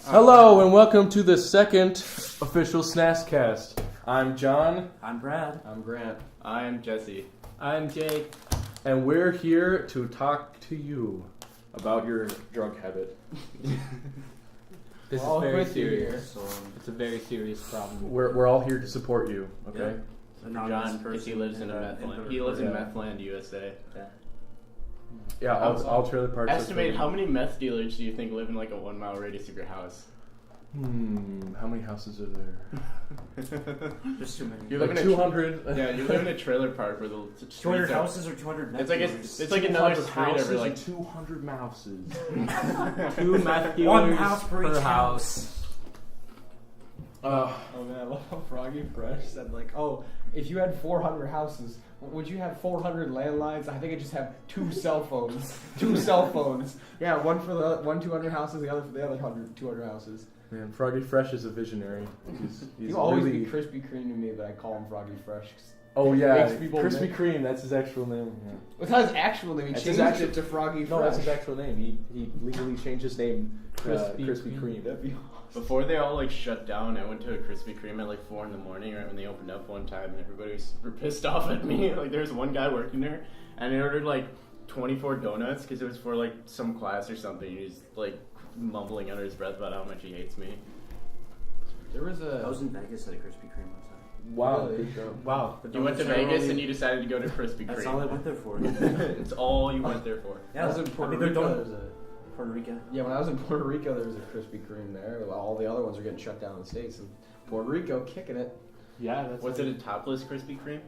Hello and welcome to the second official Snastcast. I'm John. I'm Brad. I'm Grant. I'm Jesse. I'm Jake. And we're here to talk to you about your drug habit. This is very serious. It's a very serious problem. We're all here to support you, okay? So John, because he lives in a meth land. He lives in meth land, USA. Yeah, all trailer parks. Estimate how many meth dealers do you think live in like a 1 mile radius of your house? How many houses are there? There's too many. You live Like in 200. Yeah, you live in a trailer park where the 200 houses or 200 meth It's like another street every like 200 mouses. 2 meth dealers One house per each house. Oh man, I love how Froggy Fresh said if you had 400 houses, would you have 400 landlines? I think I just have 2 cell phones. 2 cell phones. Yeah, one for the 200 houses, the other for the other 200 houses. Man, Froggy Fresh is a visionary. He's He'll always really... be Krispy Kreme to me, but I call him Froggy Fresh. Oh yeah, makes people Krispy mad. Kreme. That's his actual name. Yeah. It's not his actual name. He That's changed his actual- it to Froggy Fresh. No, that's his actual name. He legally changed his name to Krispy Kreme. That'd be before they all like shut down. I went to a Krispy Kreme at like 4 a.m. right when they opened up one time, and everybody was super pissed off at me. Like there was one guy working there, and he ordered like 24 donuts because it was for like some class or something. He was like mumbling under his breath about how much he hates me. There was I was in Vegas at a Krispy Kreme one time. Wow, Really? good job. Wow. You went to Vegas and you decided to go to Krispy Kreme. That's all I went there for. It's all you went there for. I was in Puerto they're Rico. done. There was a Puerto Rico. Yeah, when I was in Puerto Rico, there was a Krispy Kreme there. All the other ones are getting shut down in the States. And Puerto Rico kicking it. Yeah, that's Was it a topless Krispy Kreme?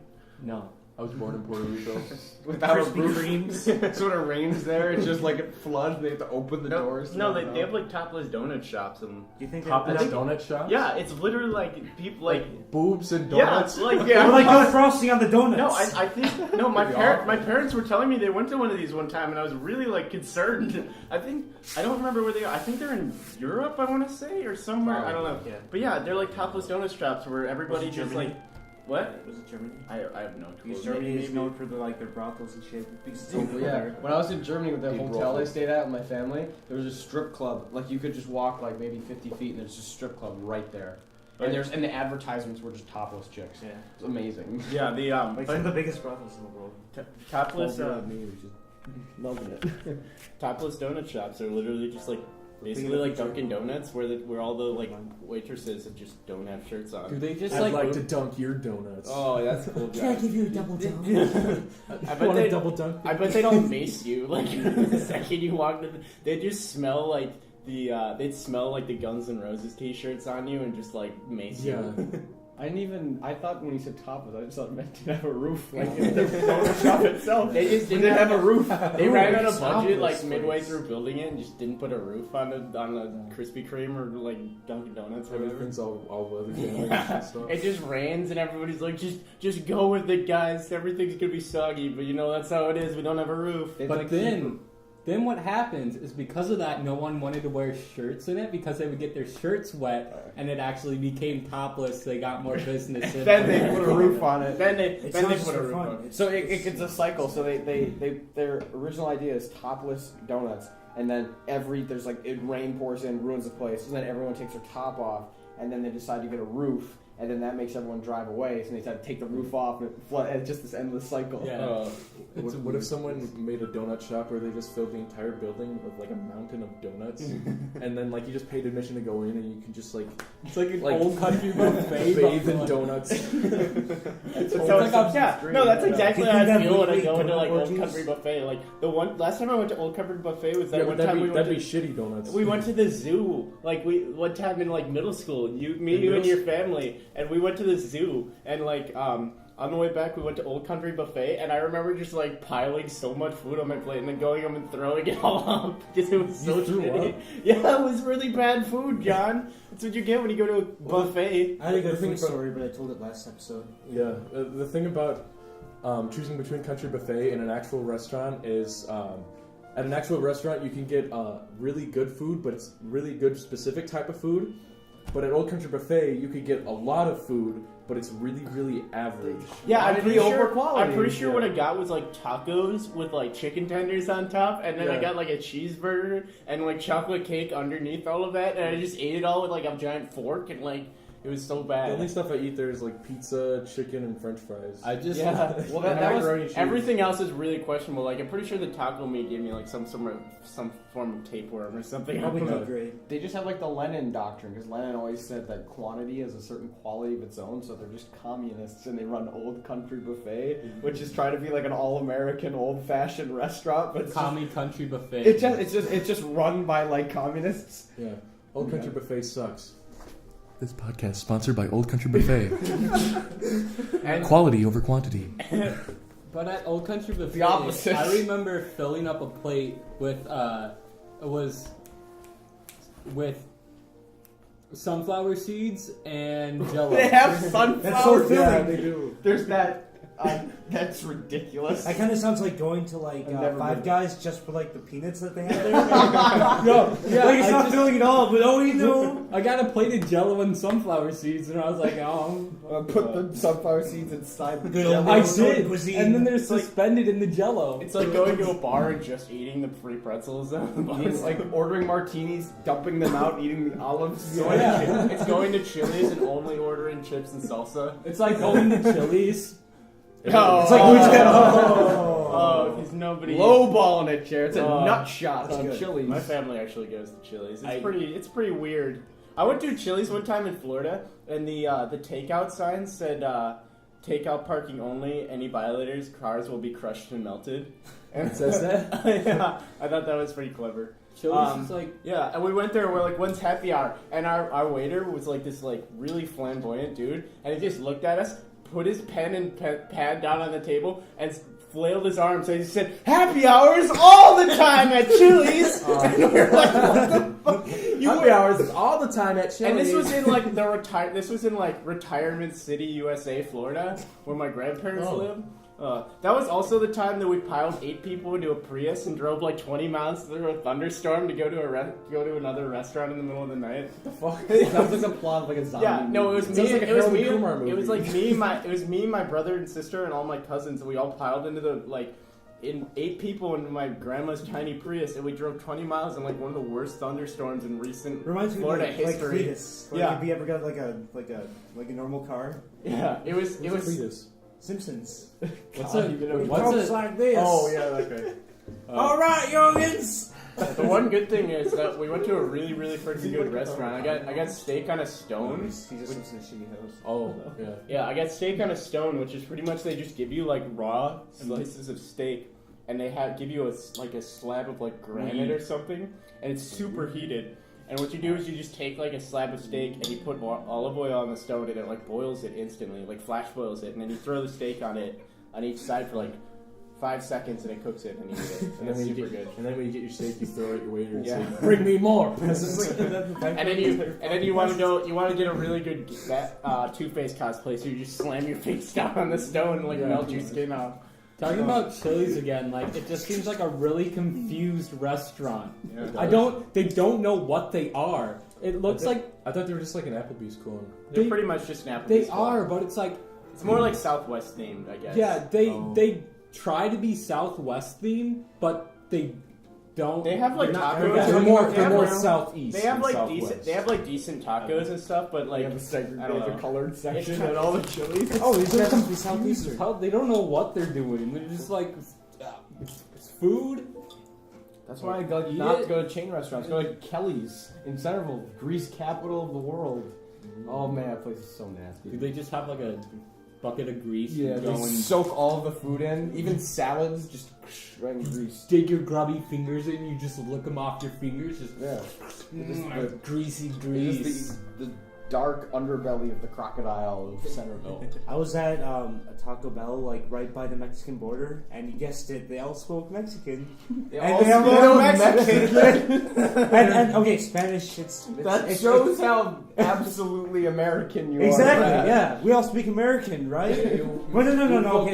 No. I was born in Puerto Rico. Without Krispy a roof. Kremes. So when it rains there, it's just like it floods. They have to open the doors. No, they have like topless donut shops and Do you think they Topless opened up? donut shop? yeah, it's literally like people like Boobs and yeah, donuts? it's like Or like no frosting on the donuts? No, I think no. My Pretty awful. my parents were telling me they went to one of these one time, and I was really like concerned. I don't remember where they are. I think they're in Europe. I want to say or somewhere. I don't know. Yeah. But yeah, they're like topless donut shops where everybody Was it just Germany? like what? Was it Germany? I have no clue. Because Germany is Maybe- known for their brothels and shit. Because it's over Yeah, there. when I was in Germany with the Big hotel brothel. I stayed at with my family, there was a strip club. Like you could just walk like maybe 50 feet, and there's a strip club right there. Right. And the advertisements were just topless chicks. Yeah. It's amazing. Yeah, the Like some of the biggest brothels in the world. topless me, which is loving it. topless donut shops are literally just like basically like Dunkin' Donuts where all the like waitresses just don't have shirts on. Do they just I'd like... like to dunk your donuts. Oh, that's cool. Guys. give you a double dunk? I bet Want a they double dunk? I bet they don't mace you like the second you walk in. They just smell like they'd smell like the Guns N' Roses t-shirts on you and just like mace Yeah. you. I thought when he said topless, I just thought it meant to have a roof. Like in the donut shop itself. They just They didn't didn't have a roof. They ran out of It's budget like topless, midway please. through building it and just didn't put a roof on a Krispy Kreme or like Dunkin' Donuts or whatever. Everything's all weather damage Yeah. and stuff. It just rains and everybody's like, just go with it, guys. Everything's gonna be soggy, but you know that's how it is. We don't have a roof. It's But like then what happens is because of that, no one wanted to wear shirts in it because they would get their shirts wet, and it actually became topless. They got more business in Then it. they put a roof on it. Then they It's then not they just put a for roof fun. on it. So it's a cycle. So their original idea is topless donuts, and then there's like rain pours in, ruins the place, and then everyone takes their top off, and then they decide to get a roof, and then that makes everyone drive away. So they decide to take the roof off, and it's just this endless cycle. Yeah. What if someone made a donut shop where they just filled the entire building with like a mountain of donuts, and then like you just paid admission to go in, and you can just like It's like an Like, old country buffet. bathe in but- donuts. It's So like a yeah, no, that's exactly Do you how think I that feel when I weekly go into like donut Old orgies? Country Buffet. Like the one last time I went to Old Country Buffet was that Yeah, one but time we went that'd to. be shitty donuts. We went to the zoo, like one time in like middle school. Me, In you, and middle your family, and we went to the zoo, and like on the way back we went to Old Country Buffet, and I remember just like piling so much food on my plate and then going home and throwing it all up because it was so You threw shitty. up? Yeah, it was really bad food, John. That's what you get when you go to a buffet. I had a good The thing food about- story, but I told it last episode. Yeah, the thing about choosing between country buffet and an actual restaurant is at an actual restaurant you can get really good food, but it's really good specific type of food. But at Old Country Buffet, you could get a lot of food, but it's really, really average. Yeah, I'm pretty sure. overquality. I'm pretty sure what I got was like tacos with like chicken tenders on top, and then I got like a cheeseburger and like chocolate cake underneath all of that, and I just ate it all with like a giant fork, and like it was so bad. The only stuff I eat there is like pizza, chicken, and French fries. I just Well, And that macaroni was cheese. Everything else is really questionable. Like I'm pretty sure the taco meat gave me like some form of tapeworm or something. Probably Yeah. not great. they just have like the Lenin doctrine because Lenin always said that quantity has a certain quality of its own. So they're just communists and they run Old Country Buffet, which is trying to be like an all-American, old-fashioned restaurant, but it's Commie Country Buffet. it's just run by like communists. Yeah. Old Country Buffet sucks. This podcast sponsored by Old Country Buffet. And Quality over quantity. But at Old Country Buffet, The opposite. I remember filling up a plate with sunflower seeds and Jello. They have sunflower. That's so filling. Yeah, they do. There's that. That's ridiculous. That kind of sounds like going to like I've never Five been. Guys just for like the peanuts that they have there. No, yeah, like it's I not just- filling at all, but oh, you know. I got a plate of Jello and sunflower seeds, and I was like, oh. Put the sunflower seeds inside the Good old jello. I Minnesota did, cuisine. and then they're It's like- suspended in the Jello. It's like going to a bar and just eating the free pretzels. It's like ordering martinis, dumping them out, eating the olives. It's going to Chili's and only ordering chips and salsa. It's like going to Chili's. Oh, It's like oh, because nobody. Low ball in it, Jared. It's a Oh, nut shot that's on good. Chili's. My family actually goes to Chili's. I- It's pretty weird. I went to Chili's one time in Florida, and the takeout sign said takeout parking only. Any violators' cars will be crushed and melted. And It says that? yeah, I thought that was pretty clever. Chili's is like, Yeah, and we went there and we're like, when's happy hour? And our waiter was like this like really flamboyant dude, and he just looked at us, put his pen and pad down on the table, and flailed his arms and he said, happy hours all the time at Chili's! And we were like, what the fuck? Happy hours all the time at Chili's. And this was in like this was in like Retirement City, USA, Florida, where my grandparents live. That was also the time that we piled 8 people into a Prius and drove like 20 miles through a thunderstorm to go to another restaurant in the middle of the night. the fuck? Sounds like a plot of like a zombie. Yeah, no, it was Sounds me. like a It was Harold me. Kumar movie. It was like me, my brother and sister, and all my cousins, and we all piled into the in 8 people into my grandma's tiny Prius, and we drove 20 miles in like one of the worst thunderstorms in recent Reminds me Florida of like history. Cletus. Like, Yeah. if you ever got like a normal car. Yeah, it was. Cletus. Simpsons. what's God, a you know, what's Talks a like this. Oh yeah, that guy. All right, youngins. The one good thing is that we went to a really, really freaking good restaurant. I got steak on a stone. He's just Simpsons shitty house. Oh yeah. Yeah, I got steak on a stone, which is pretty much they just give you like raw slices of steak, and they give you a slab of like granite or something, and it's super heated. And what you do is you just take like a slab of steak and you put olive oil on the stone, and it like boils it instantly, like flash boils it, and then you throw the steak on it on each side for like 5 seconds, and it cooks it and you eat it. And it's super good. And then when you get your steak, you throw it at your waiter and Yeah. say, "Bring me more." And then you want to get a really good Two-Face cosplay, so you just slam your face down on the stone and like melt your skin off. Talking about Chili's again, like it just seems like a really confused restaurant. Yeah. They don't know what they are. It looks like I thought they were just like an Applebee's clone. They're They- pretty much just an Applebee's they clone. are, but it's like It's more like Southwest themed, I guess. yeah, Oh. they try to be Southwest themed, but they don't. They have like they're not- tacos. They're more, They they're have, more like, southeast. They have than like southwest. decent tacos and stuff, but They like have a I don't segregated know. colored section It's at all the Chili's. Oh, he's They're got to be confused southeastern. as hell. They don't know what they're doing. They're just like it's food. That's why I go not to go to chain restaurants. Go to Kelly's in Centerville, Grease capital of the world. Oh man, that place is so nasty. Do they just have like a bucket of grease? Yeah, and they go and soak all of the food in, even salads, just right in grease. dig your grubby fingers in. You just lick them off your fingers. Just Yeah, greasy it's grease. just the dark underbelly of the crocodile of Centerville. I was at a Taco Bell, like right by the Mexican border, and you guessed it, they all spoke Mexican. They And all they all speak know Mexican. and okay, Spanish. That shows how absolutely American you Exactly. are. Yeah, we all speak American, right? Well, no.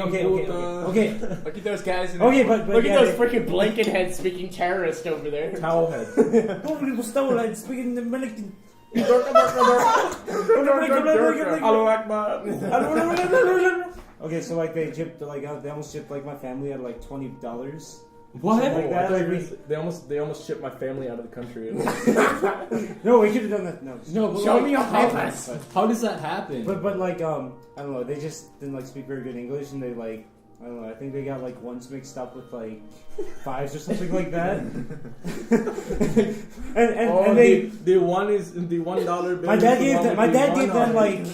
Okay. Look at those guys. Okay, but look yeah, at those freaking blanket heads speaking terrorist over there. Towel head. People stole and speaking American. Allahu Akbar. Okay, so like they almost gypped like my family out of like $20. What? Like that, Oh, I like, thought they almost shipped my family out of the country. no, we could have done that. No, But Show like, me your pass. How does that happen? But like I don't know, they just didn't like speak very good English, and they like I don't know, I think they got like ones mixed up with like fives or something like that. and they the one is the $1 bill. my dad gave them like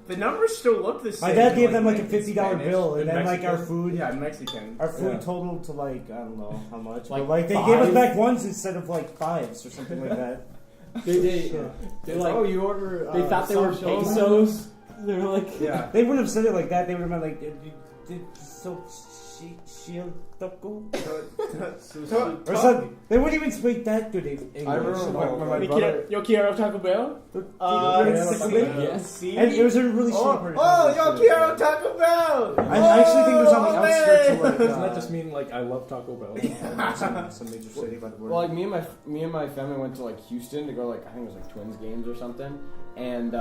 The numbers still look the same. my dad gave them like like a $50 bill, and In then like our Mexican? food. Yeah, Mexican. Our food Yeah. totaled to like I don't know how much, Like but like they gave us five? back ones instead of like fives or something like that. they like you order. they thought they were pesos. They were like, Yeah. They wouldn't have said it like that. They would have been like, so shield taco or something. They wouldn't even speak that good English. I remember when my Yo brother. quiero Taco Bell. yes. And it was a really short part. Yo quiero Taco Bell. I actually think it was on the outskirts of like. Doesn't that just mean like I love Taco Bell? some major city by the word. Well, like me and my family went to like Houston to go like I think it was like Twins games or something, and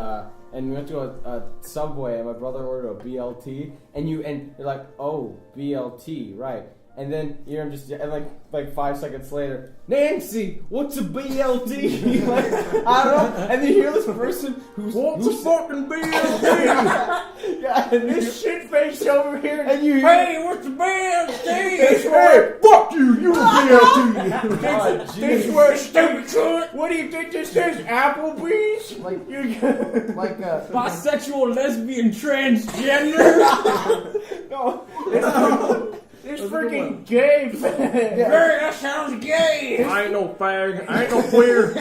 we went to a Subway and my brother ordered a BLT and they're like, oh, BLT, right? And then you hear him just and like 5 seconds later, Nancy, what's a BLT? Like, I don't know. And then you hear this person who's fucking BLT? yeah, and this Shit face over here. and you hear Hey, what's the BLT? Hey, fuck you, you a BLT. God, This jeez. word stupid cunt. What do you think this is? Applebee's? like Bisexual, lesbian, transgender. no. It's freaking gay. That sounds gay. I ain't no fag. I ain't no queer.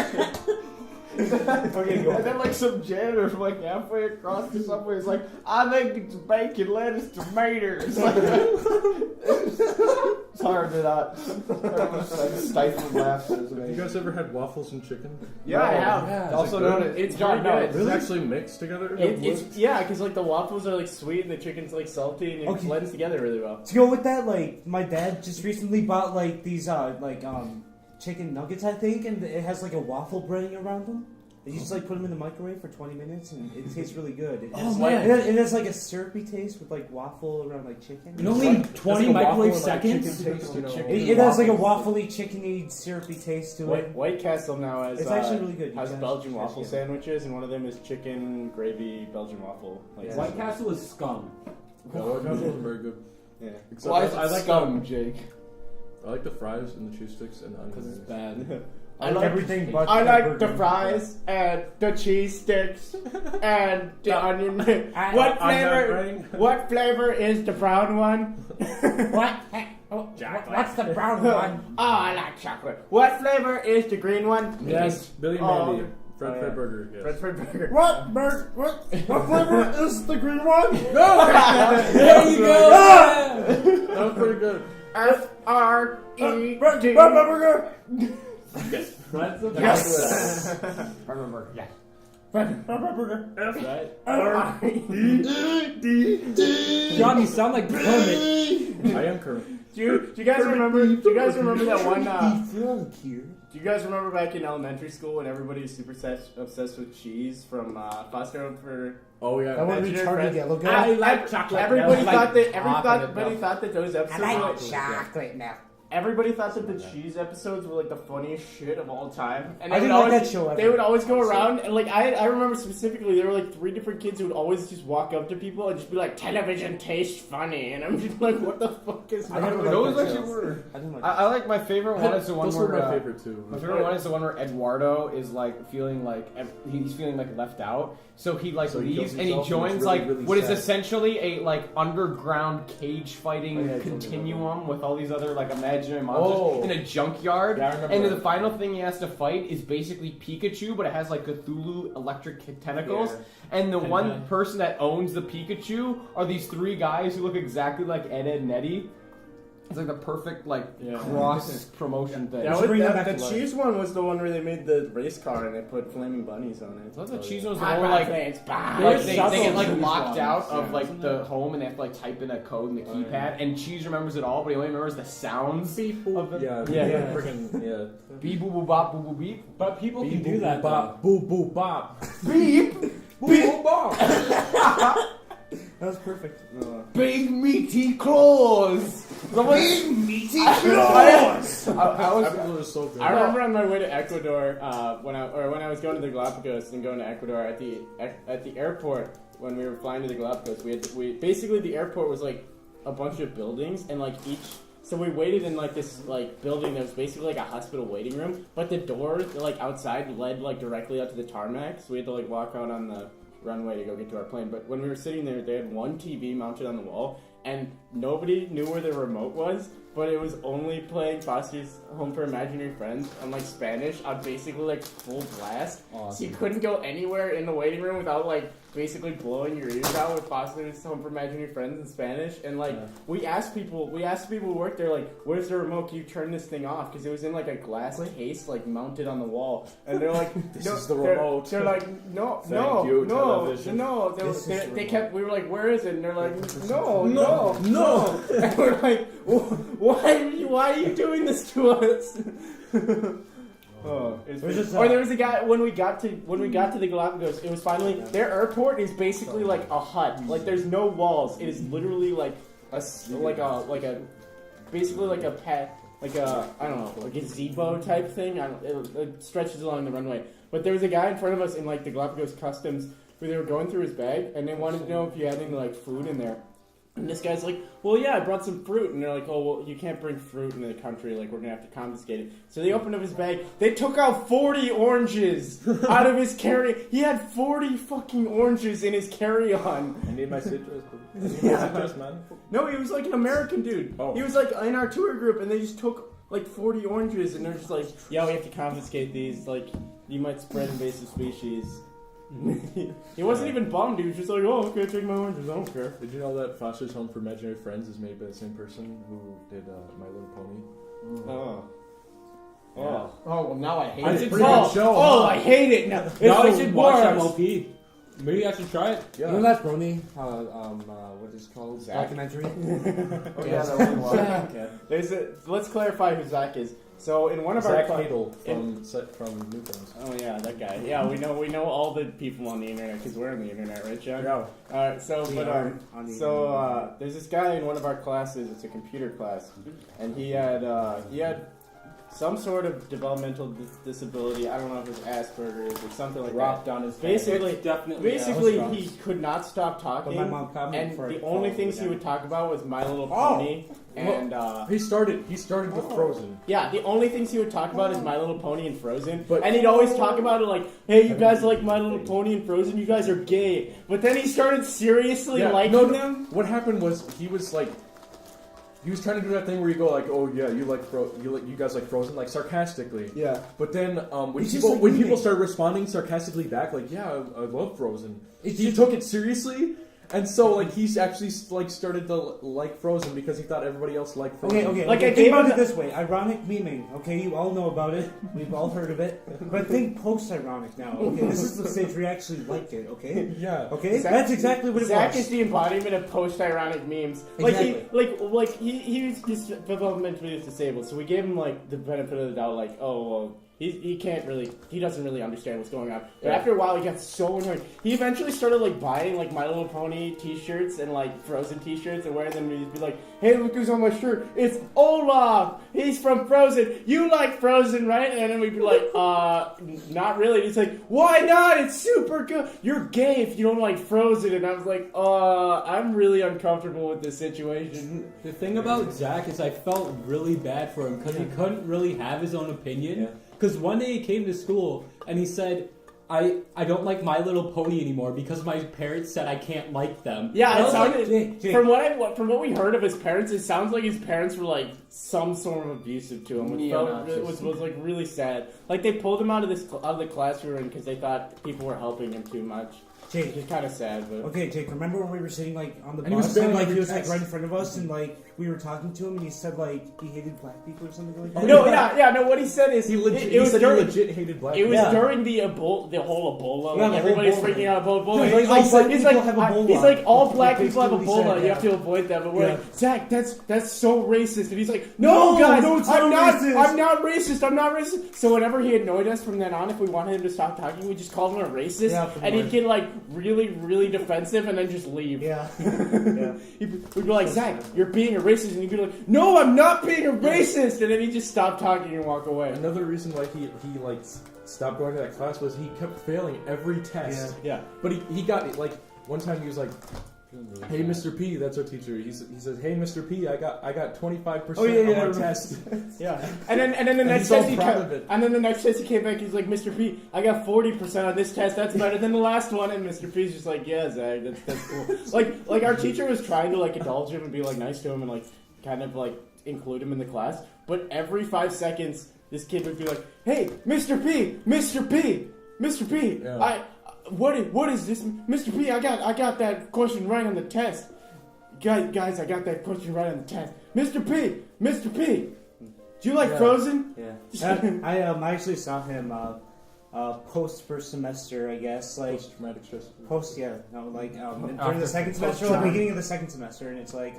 Okay, go. And then like some janitor from like halfway across the subway is like, I think it's bacon, lettuce, tomatoes. Like, it's hard to not stifle laughter. You guys ever had waffles and chicken? Yeah, I have. Yeah. Also Is it known good? as It's John, very no, good. Is it actually mixed together? It's yeah, because like the waffles are like sweet and the chicken's like salty and it Okay. blends together really well. To go with that, like my dad just recently bought like these chicken nuggets, I think, and it has like a waffle breading around them. You just like put them in the microwave for 20 minutes, and it tastes really good. It has, man. it has like a syrupy taste with like waffle around like chicken. You only 20 microwave seconds. It has like a waffly, chickeny, syrupy taste to it. White Castle now has It's actually really good. You has guys Belgian should waffle get it. sandwiches and one of them is chicken gravy Belgian waffle. Like Yeah. White Castle is scum. Yeah, White Castle is very good. Yeah. Except Why is it I like scum, Jake? I like the fries and the cheese sticks and the onions. Because it's bad. I like everything but I like pepper. the fries and the cheese sticks and the onion. What I'm not flavor? brain. What flavor is the brown one? What? What's the brown one? Oh, I like chocolate. What flavor is the green one? Yes, Billy and Oh. Mandy. Fred Fred Burger. Yes. Fred Burger. What flavor is the green one? There you go. That was pretty good. F-R-E-D. Burger. Fred's a Yes. Remember, yeah. Right? R-E-D. John, you sound like Kermit. I am current. Do you guys remember? Do you guys remember that one? Frog here. Do you guys remember back in elementary school when everybody was super obsessed with cheese from Foster Home for? Oh yeah. That one Imaginary retarded friends? yellow guy. I like chocolate. Everybody milk. thought that. Like Everybody thought that those episodes. were chocolate milk. Everybody thought that the cheese episodes were like the funniest shit of all time. And I they would didn't like always, that show ever. They would always go around and like I remember specifically there were like 3 different kids who would always just walk up to people and just be like, television tastes funny, and I'm just like, what the fuck is I never wrong? liked Those that actually show. were. I didn't like I like my favorite one is the one Those where were my favorite too. my favorite one is the one where Eduardo is like feeling like he's feeling like left out, so he like So he leaves kills and he himself, and joins it's like really, really what is sad. essentially a like underground cage fighting Oh, yeah, it's something continuum with all these other like imaginary monsters in a junkyard. Yeah, I remember and then that. the final thing he has to fight is basically Pikachu, but it has like Cthulhu electric tentacles. And the one person that owns the Pikachu are these 3 guys who look exactly like Ed, Edd, and Eddy. It's like the perfect Yeah. cross promotion thing. That bring was, that back the to life. cheese one was the one where they made the race car and they put flaming bunnies on it. I thought the cheese yeah. was the one where like It's bad. Like, they There's get like several locked ones, out of yeah. like the home and they have to like type in a code in the keypad and Cheese remembers it all but he only remembers the sounds of the Yeah, freaking yeah. beep boop boop bop boop boop beep But people Beep, can do boop, that. bop, though. boop, boop, bop. beep boop boop bop That was perfect. big meaty claws big meaty claws I was That was so good. I remember on my way to Ecuador when I was going to the Galapagos and going to Ecuador at the airport when we were flying to the Galapagos. We basically the airport was like a bunch of buildings and like each. So we waited in like this like building that was basically like a hospital waiting room, but the door like outside led like directly out to the tarmac. So we had to like walk out on the runway to go get to our plane. But when we were sitting there, they had one TV mounted on the wall, and nobody knew where the remote was. But it was only playing Foster's Home for Imaginary Friends on like Spanish on basically like full blast. So you couldn't go anywhere in the waiting room without like basically blowing your ears out with Foster's Home for Imaginary Friends in Spanish. And like we asked people who worked there like, "Where's the remote? Can you turn this thing off?" Because it was in like a glass case like mounted on the wall. And they're like, This "No, is the they're- remote." They're like, "No, Thank no, you, no, television. no." This is They the kept. We were like, "Where is it?" And they're like, "No, No, no, no." And we're like, "Why are you doing this to us?" Oh, it's There's just, or there was a guy when we got to the Galapagos. It was finally their airport is basically like a hut. Like there's no walls. It is literally like a basically like a pet, like a I don't know, like a gazebo type thing. It stretches along the runway. But there was a guy in front of us in like the Galapagos customs where they were going through his bag and they wanted to know if you had any like food in there. And this guy's like, "Well, yeah, I brought some fruit." And they're like, "Oh, well, you can't bring fruit into the country. Like, we're going to have to confiscate it." So they opened up his bag. They took out 40 oranges out of his carry. He had 40 fucking oranges in his carry-on. I need my citrus. I need my citrus, man. No, he was like an American dude. Oh. He was like in our tour group, and they just took like 40 oranges. And they're just like, "Yeah, we have to confiscate these. Like, you might spread invasive species." He wasn't even bummed. He was just like, "Oh, okay, take my oranges. I don't care." Did you know that Foster's Home for Imaginary Friends is made by the same person who did My Little Pony? Oh. Yeah. Oh. oh well now I hate It's it pretty good show, Oh, huh? I hate it now. It's Now I the should watch worst. MLP. Maybe I should try it. Yeah. You know that Brony? What is it called? Zach? Documentary. oh yeah that one was Let's clarify who Zach is. So in one of Zach our Hadel from New Friends. Oh yeah, that guy. Yeah, we know all the people on the internet because we're on the internet, right, John? Yeah. Alright, so We but are on the there's this guy in one of our classes. It's a computer class, and he had some sort of developmental disability. I don't know if it's Asperger's or something like dropped that. on his Basically, Definitely. basically, was he could not stop But talking. my mom caught me And for the only things he would talk about was My Little Pony and He started with Frozen. yeah, the only things he would talk about is My Little Pony and Frozen. But- And he'd always talk about it like, "Hey, you guys like My Little Pony and Frozen? You guys are gay." But then he started seriously liking them. What happened was he was trying to do that thing where you go like, "Oh yeah, you guys like Frozen," like sarcastically. yeah But then when It's just people like when me. people started responding sarcastically back, like, "Yeah, I love Frozen," It's he just- took it seriously. And so, like, he's actually like started to like Frozen because he thought everybody else liked Frozen. Okay. Like, okay, I think gave about him it this way: ironic memeing. Okay, you all know about it. We've all heard of it. But think post-ironic now. Okay, this is the stage where you actually liked it. Okay. Yeah. Okay, Zach- that's exactly what it Zach was. is the embodiment of post-ironic memes. Exactly. Like he was just developmentally disabled, so we gave him like the benefit of the doubt. Like, oh well, he doesn't really understand what's going on. But after a while, he got so annoyed. He eventually started like buying like My Little Pony T-shirts and like Frozen T-shirts and wearing them. And he'd be like, "Hey, look who's on my shirt! It's Olaf. He's from Frozen. You like Frozen, right?" And then we'd be like, not really." And he's like, "Why not? It's super good. You're gay if you don't like Frozen." And I was like, I'm really uncomfortable with this situation. The thing about Zach is I felt really bad for him because he couldn't really have his own opinion. Yeah. Because one day he came to school and he said, I don't like My Little Pony anymore because my parents said I can't like them. Yeah, And I it was sounded Jake. from what we heard of his parents. It sounds like his parents were like some sort of abusive to him, which was like really sad. Like they pulled him out of the class we were in because they thought people were helping him too much. Jake. It's kind of sad, but Okay, Jake, remember when we were sitting like on the And he was bus and failing like every he was like test. right in front of us and like we were talking to him and he said like he hated black people or something like that? no. What he said is He legit, it was he during, legit hated black it was Yeah. during the whole Ebola. Yeah, Like, the everybody's whole freaking out about Ebola. Yeah, he's all like, black he's people like, have Ebola. he's like, all black That's people have basically what he Ebola. said, You have to avoid that. But we're Yeah. like, Zach, that's so racist. And he's like, No, no, guys, don't I'm sound not racist. I'm not racist. I'm not racist. So whenever he annoyed us from then on, if we wanted him to stop talking, we just called him a racist, Yeah, pretty and he'd much. get like really, really defensive, and then just leave. Yeah. Yeah. We'd be like, Zach, you're being a racist, and he'd be like, no, I'm not being a racist, and then he'd just stop talking and walk away. Another reason why he like stopped going to that class was he kept failing every test. Yeah. But he got like one time he was like, "Hey, Mr. P," that's our teacher. He says, "Hey, Mr. P, I got 25% on my test." Yeah, and then the And next he's all test he proud came, of it. and then the next test he came back. He's like, Mr. P, I got 40% on this test. That's better than the last one. And Mr. P's just like, yeah, Zach, that's cool. like our teacher was trying to like indulge him and be like nice to him and like kind of like include him in the class. But every 5 seconds, this kid would be like, hey, Mr. P, Mr. P, Mr. P, Yeah. what is this, Mr. P? I got that question right on the test. Guys, I got that question right on the test. Mr. P, do you like Frozen? Yeah. I actually saw him post first semester, I guess, like Post-traumatic stress. during the second semester, like beginning of the second semester, and it's like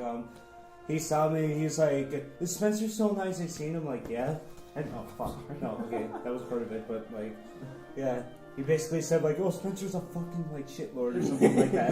he saw me, and he's like, "Is Spencer so nice?" I seen him, like, yeah, and oh fuck, no, okay, that was part of it, but like, yeah. He basically said like, "Oh, Spencer's a fucking like shitlord" or something like that.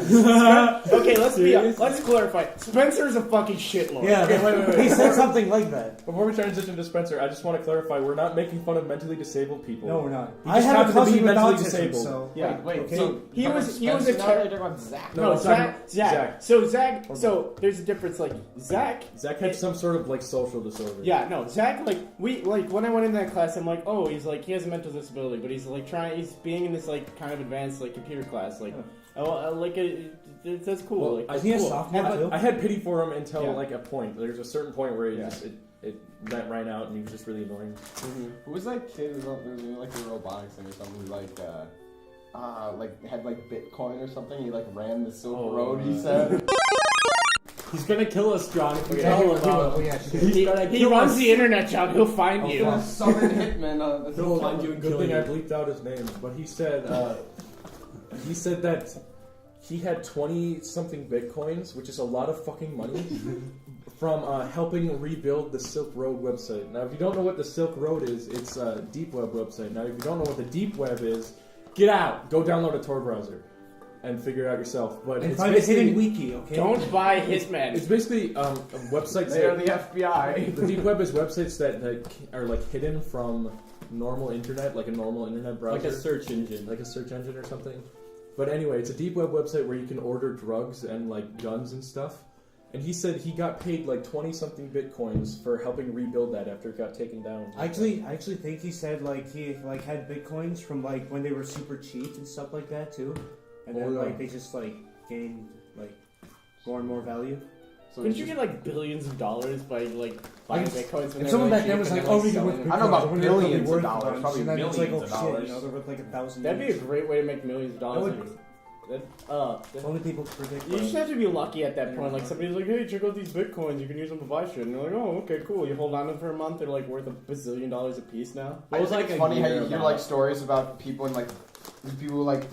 Okay, let's clarify. Spencer's a fucking shitlord. Yeah, Okay, wait. he said something like that. Before we transition to Spencer, I just want to clarify: we're not making fun of mentally disabled people. No, we're not. He I just have a happened to be cousin with mentally autism, disabled. so Yeah. Wait, Okay. so He was a Spencer now, or ter- you're talking about Zach? No, Zach. Zach. So so there's a difference. Like Zach had some sort of like social disorder. Yeah, no, Zach, like, when I went into that class, I'm like, oh, he's like, he has a mental disability, but he's like he's being in this like kind of advanced like computer class, like, that's cool. Well, like, I that's he a cool. sophomore too? I had pity for him until Yeah. like a point. There's a certain point where Yeah. it went right out, and he was just really annoying. Who was that kid who was doing like the robotics thing or something? Who like had like Bitcoin or something? He like ran the Silk Road. He said. He's gonna kill us, John, if we Yeah, tell him he about will. him. Yeah, He's gonna He kill runs us. the internet, John. He'll find you. Summon Hitman. That's He'll find you and Good kill thing you. I bleeped out his name, but he said that he had 20-something bitcoins, which is a lot of fucking money, from helping rebuild the Silk Road website. Now, if you don't know what the Silk Road is, it's a deep web website. Now, if you don't know what the deep web is, get out, go download a Tor browser, and figure it out yourself. But And it's find a hidden basically wiki, okay? Don't buy Hitman. it's basically websites They are that the FBI. the deep web is websites that are like hidden from normal internet, like a normal internet browser, Like a search engine. like a search engine or something. But anyway, it's a deep web website where you can order drugs and like guns and stuff. And he said he got paid like 20-something bitcoins for helping rebuild that after it got taken down. I actually think he said like he like had bitcoins from like when they were super cheap and stuff like that too, and then Oh, yeah. like they just like gained like more and more value. So Couldn't you get like billions of dollars by like buying Like, bitcoins? when If they're someone really back then cheap was and like, then, "Oh, we can selling work them? I don't know about Bitcoins, they're probably billions of worth a dollars, bunch," probably and then it's like, millions "Oh of shit, dollars. you know, they're worth like $1,000." That'd be a great way to make millions of dollars. Only people predict. You just have to be lucky at that point. Like somebody's like, "Hey, check out these bitcoins. You can use them to buy shit." And you're like, "Oh, okay, cool." You hold on to them for a month. They're like worth $1 bazillion a piece now. I just think it's funny how you hear like stories about people and like these people like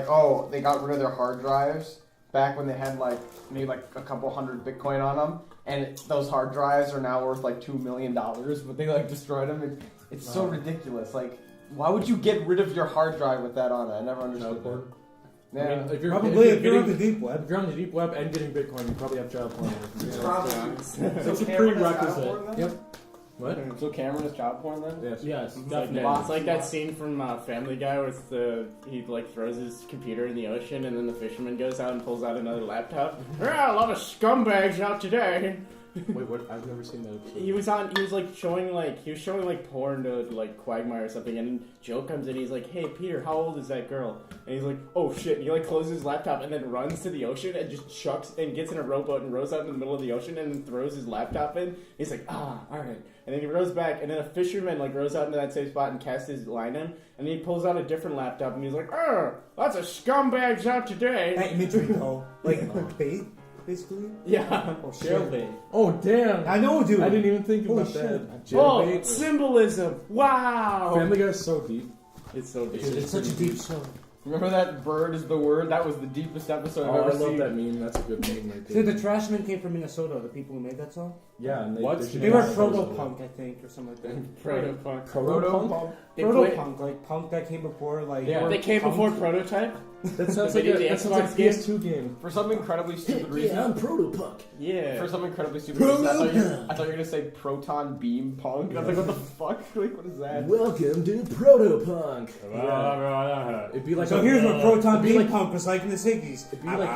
oh they got rid of their hard drives back when they had like maybe like a couple hundred Bitcoin on them, and those hard drives are now worth like $2 million, but they like destroyed them. And it's so ridiculous. Like, why would you get rid of your hard drive with that on it? I never understood that. Yeah. I mean, if you're, Probably if you're on getting- the deep web. if you're on the deep web and getting Bitcoin, you probably have child porn. It's a prerequisite. Yep. What? So Cameron is child porn then? Yes. Yes, It's definitely. like that scene from Family Guy where he like throws his computer in the ocean and then the fisherman goes out and pulls out another laptop. Yeah, a lot of scumbags out today. Wait, what? I've never seen that episode. He was showing porn to like Quagmire or something, and Joe comes in. He's like, "Hey Peter, how old is that girl?" And he's like, "Oh shit!" And he like closes his laptop and then runs to the ocean and just chucks and gets in a rowboat and rows out in the middle of the ocean and then throws his laptop in. He's like, all right. And then he rows back, and then a fisherman like rows out into that same spot and casts his line in, and then he pulls out a different laptop and he's like, that's a scumbag's out today. That imagery though, like bait, basically. Yeah. Oh Jailbait. shit. Oh damn! I know, dude. I didn't even think Holy about shit. that. Oh, Jailbait. symbolism! Wow. Family Guy is so deep. It's so deep. It's such a deep show. Remember that bird is the word? That was the deepest episode I've Oh, I ever love seen. that meme. That's a good meme right See, there. the Trashmen came from Minnesota. The people who made that song. Yeah, and What? should They were have proto-punk, I think, or something like that. Proto-punk. Proto-punk? They play- Proto-punk, like punk that came before, like. Yeah. They came punk. before Prototype? That sounds They like did a the Xbox PS2 game. For some incredibly stupid reason. Proto-punk. Yeah. For some incredibly stupid reason, I thought you were gonna say proton beam punk. And I was like, what the fuck? Like, what is that? Welcome to Proto-punk. It'd be like So a- here's what Proton it'd be Beam like- Punk was like in the 60s. It'd be like-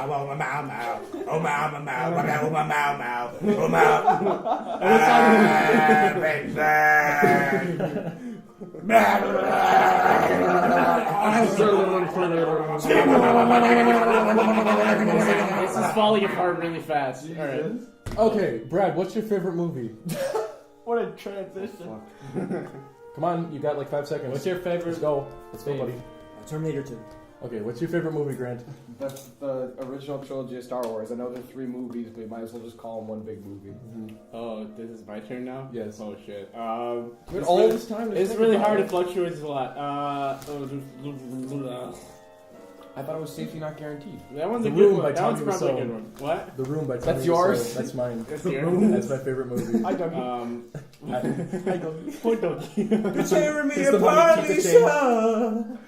This is falling apart really fast. Alright. Okay, Brad, what's your favorite movie? What a transition. Come on, you got like 5 seconds. What's your favorite? Let's go. Let's go, buddy. Terminator 2. Okay, what's your favorite movie, Grant? That's the original trilogy of Star Wars. I know there's 3 movies, but you might as well just call them one big movie. Oh, this is my turn now? Yes. Oh shit. Dude, It's all really- this time to It's think really about hard. it. It fluctuates a lot. I thought it was safety not guaranteed. That one's The a good Room one. by That one's Tommy probably a Wiseau. good one. What? The Room by Tommy That's yours? Wiseau. That's mine. That's yours. That's my favorite movie. I don't Poor doggy. You're tearing me It's the apart, money, keep the chain. Lisa!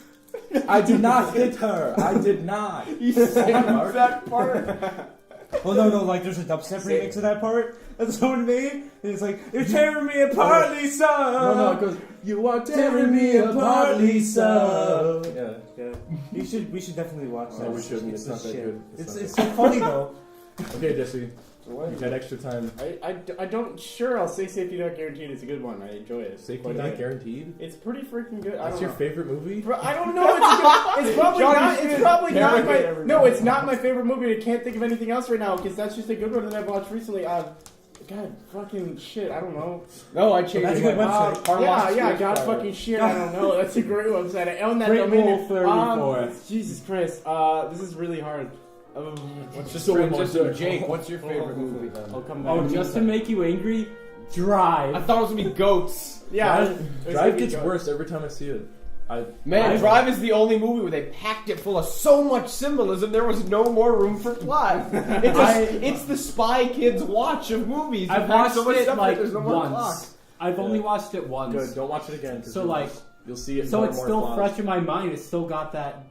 I did not hit her. I did not. You sang that part. Oh no, like there's a dubstep remix of that part that someone made, and it's like, you're tearing me apart, Lisa! No, it goes, you are tearing me apart, Lisa. Yeah. We should definitely watch that. No, we shouldn't. It's the not that shit. good. It's so funny though. Okay, Jesse, What? you got extra time. I don't. Sure, I'll say Safety Not Guaranteed. It's a good one. I enjoy it. Safety Quite a not bit. guaranteed. It's pretty freaking good. I That's don't your know. favorite movie? Bro, I don't know. It's probably Johnny not. Smith. It's probably not Never my. get everybody. No, it's not my favorite movie. I can't think of anything else right now because that's just a good one that I've watched recently. God, fucking shit. I don't know. No, I changed That's a it. good website. Yeah. God, fucking shit. I don't know. That's a great website. I own that Great domain. Wall 34. Jesus Christ. This is really hard. What's Just the so one more transition? time. Jake, what's your favorite movie then? I'll come back. Oh, just to make you angry, I Drive. thought it was gonna be goats. Yeah. Drive gets worse every time I see it. Man, Drive is the only movie where they packed it full of so much symbolism there was no more room for plot. It's the Spy Kids watch of movies. I've You pack watched so much it stuff that like there's no more once. plot. I've only watched it once. Good. Don't watch it again. 'Cause So, you'll- like- you'll see it. So more it's and still more fresh in my mind. It's still got that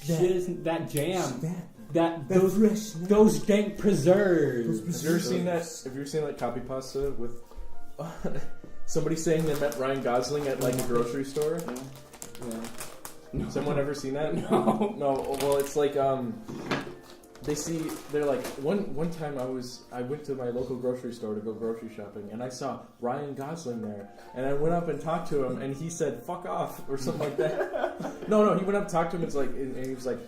shit, that jam, that those dank preserves. Have you ever seen that? Have you ever seen like copy pasta with somebody saying they met Ryan Gosling at like a grocery store? Yeah. Someone ever seen that? No. No. Well, it's like they're like one time I went to my local grocery store to go grocery shopping and I saw Ryan Gosling there and I went up and talked to him and he said fuck off or something like that. No, he went up and talked to him and he was like,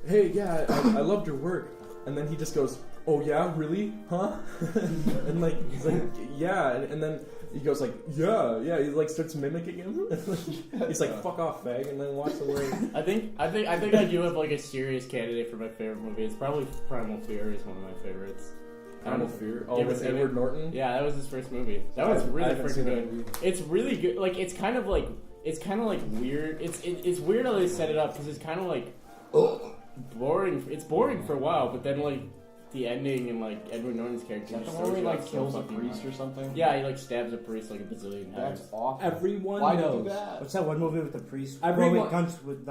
hey, yeah, I loved your work. And then he just goes, oh yeah, really? Huh? And like he's like, yeah, and then he goes like, yeah, he like starts mimicking him. He's like, fuck off, fag, and then walks away. I think I do have like a serious candidate for my favorite movie. It's probably Primal Fear is one of my faverites. Primal Fear. Oh, You ever with seen Edward it? Norton. Yeah, that was his first movie. That was I really haven't freaking seen that good. movie. It's really good. Like it's kind of like weird. It's weird how they set it up because it's kind of like boring. It's boring for a while, but then like the ending and like Edward Norton's character Is that just the one where he throws you like off kills so a fucking priest hard. or something? Yeah, he like stabs a priest like a bazillion times. That's awful. Everyone Why knows. do that? What's that one movie with the priest? Everyone- Oh, wait, Nuns with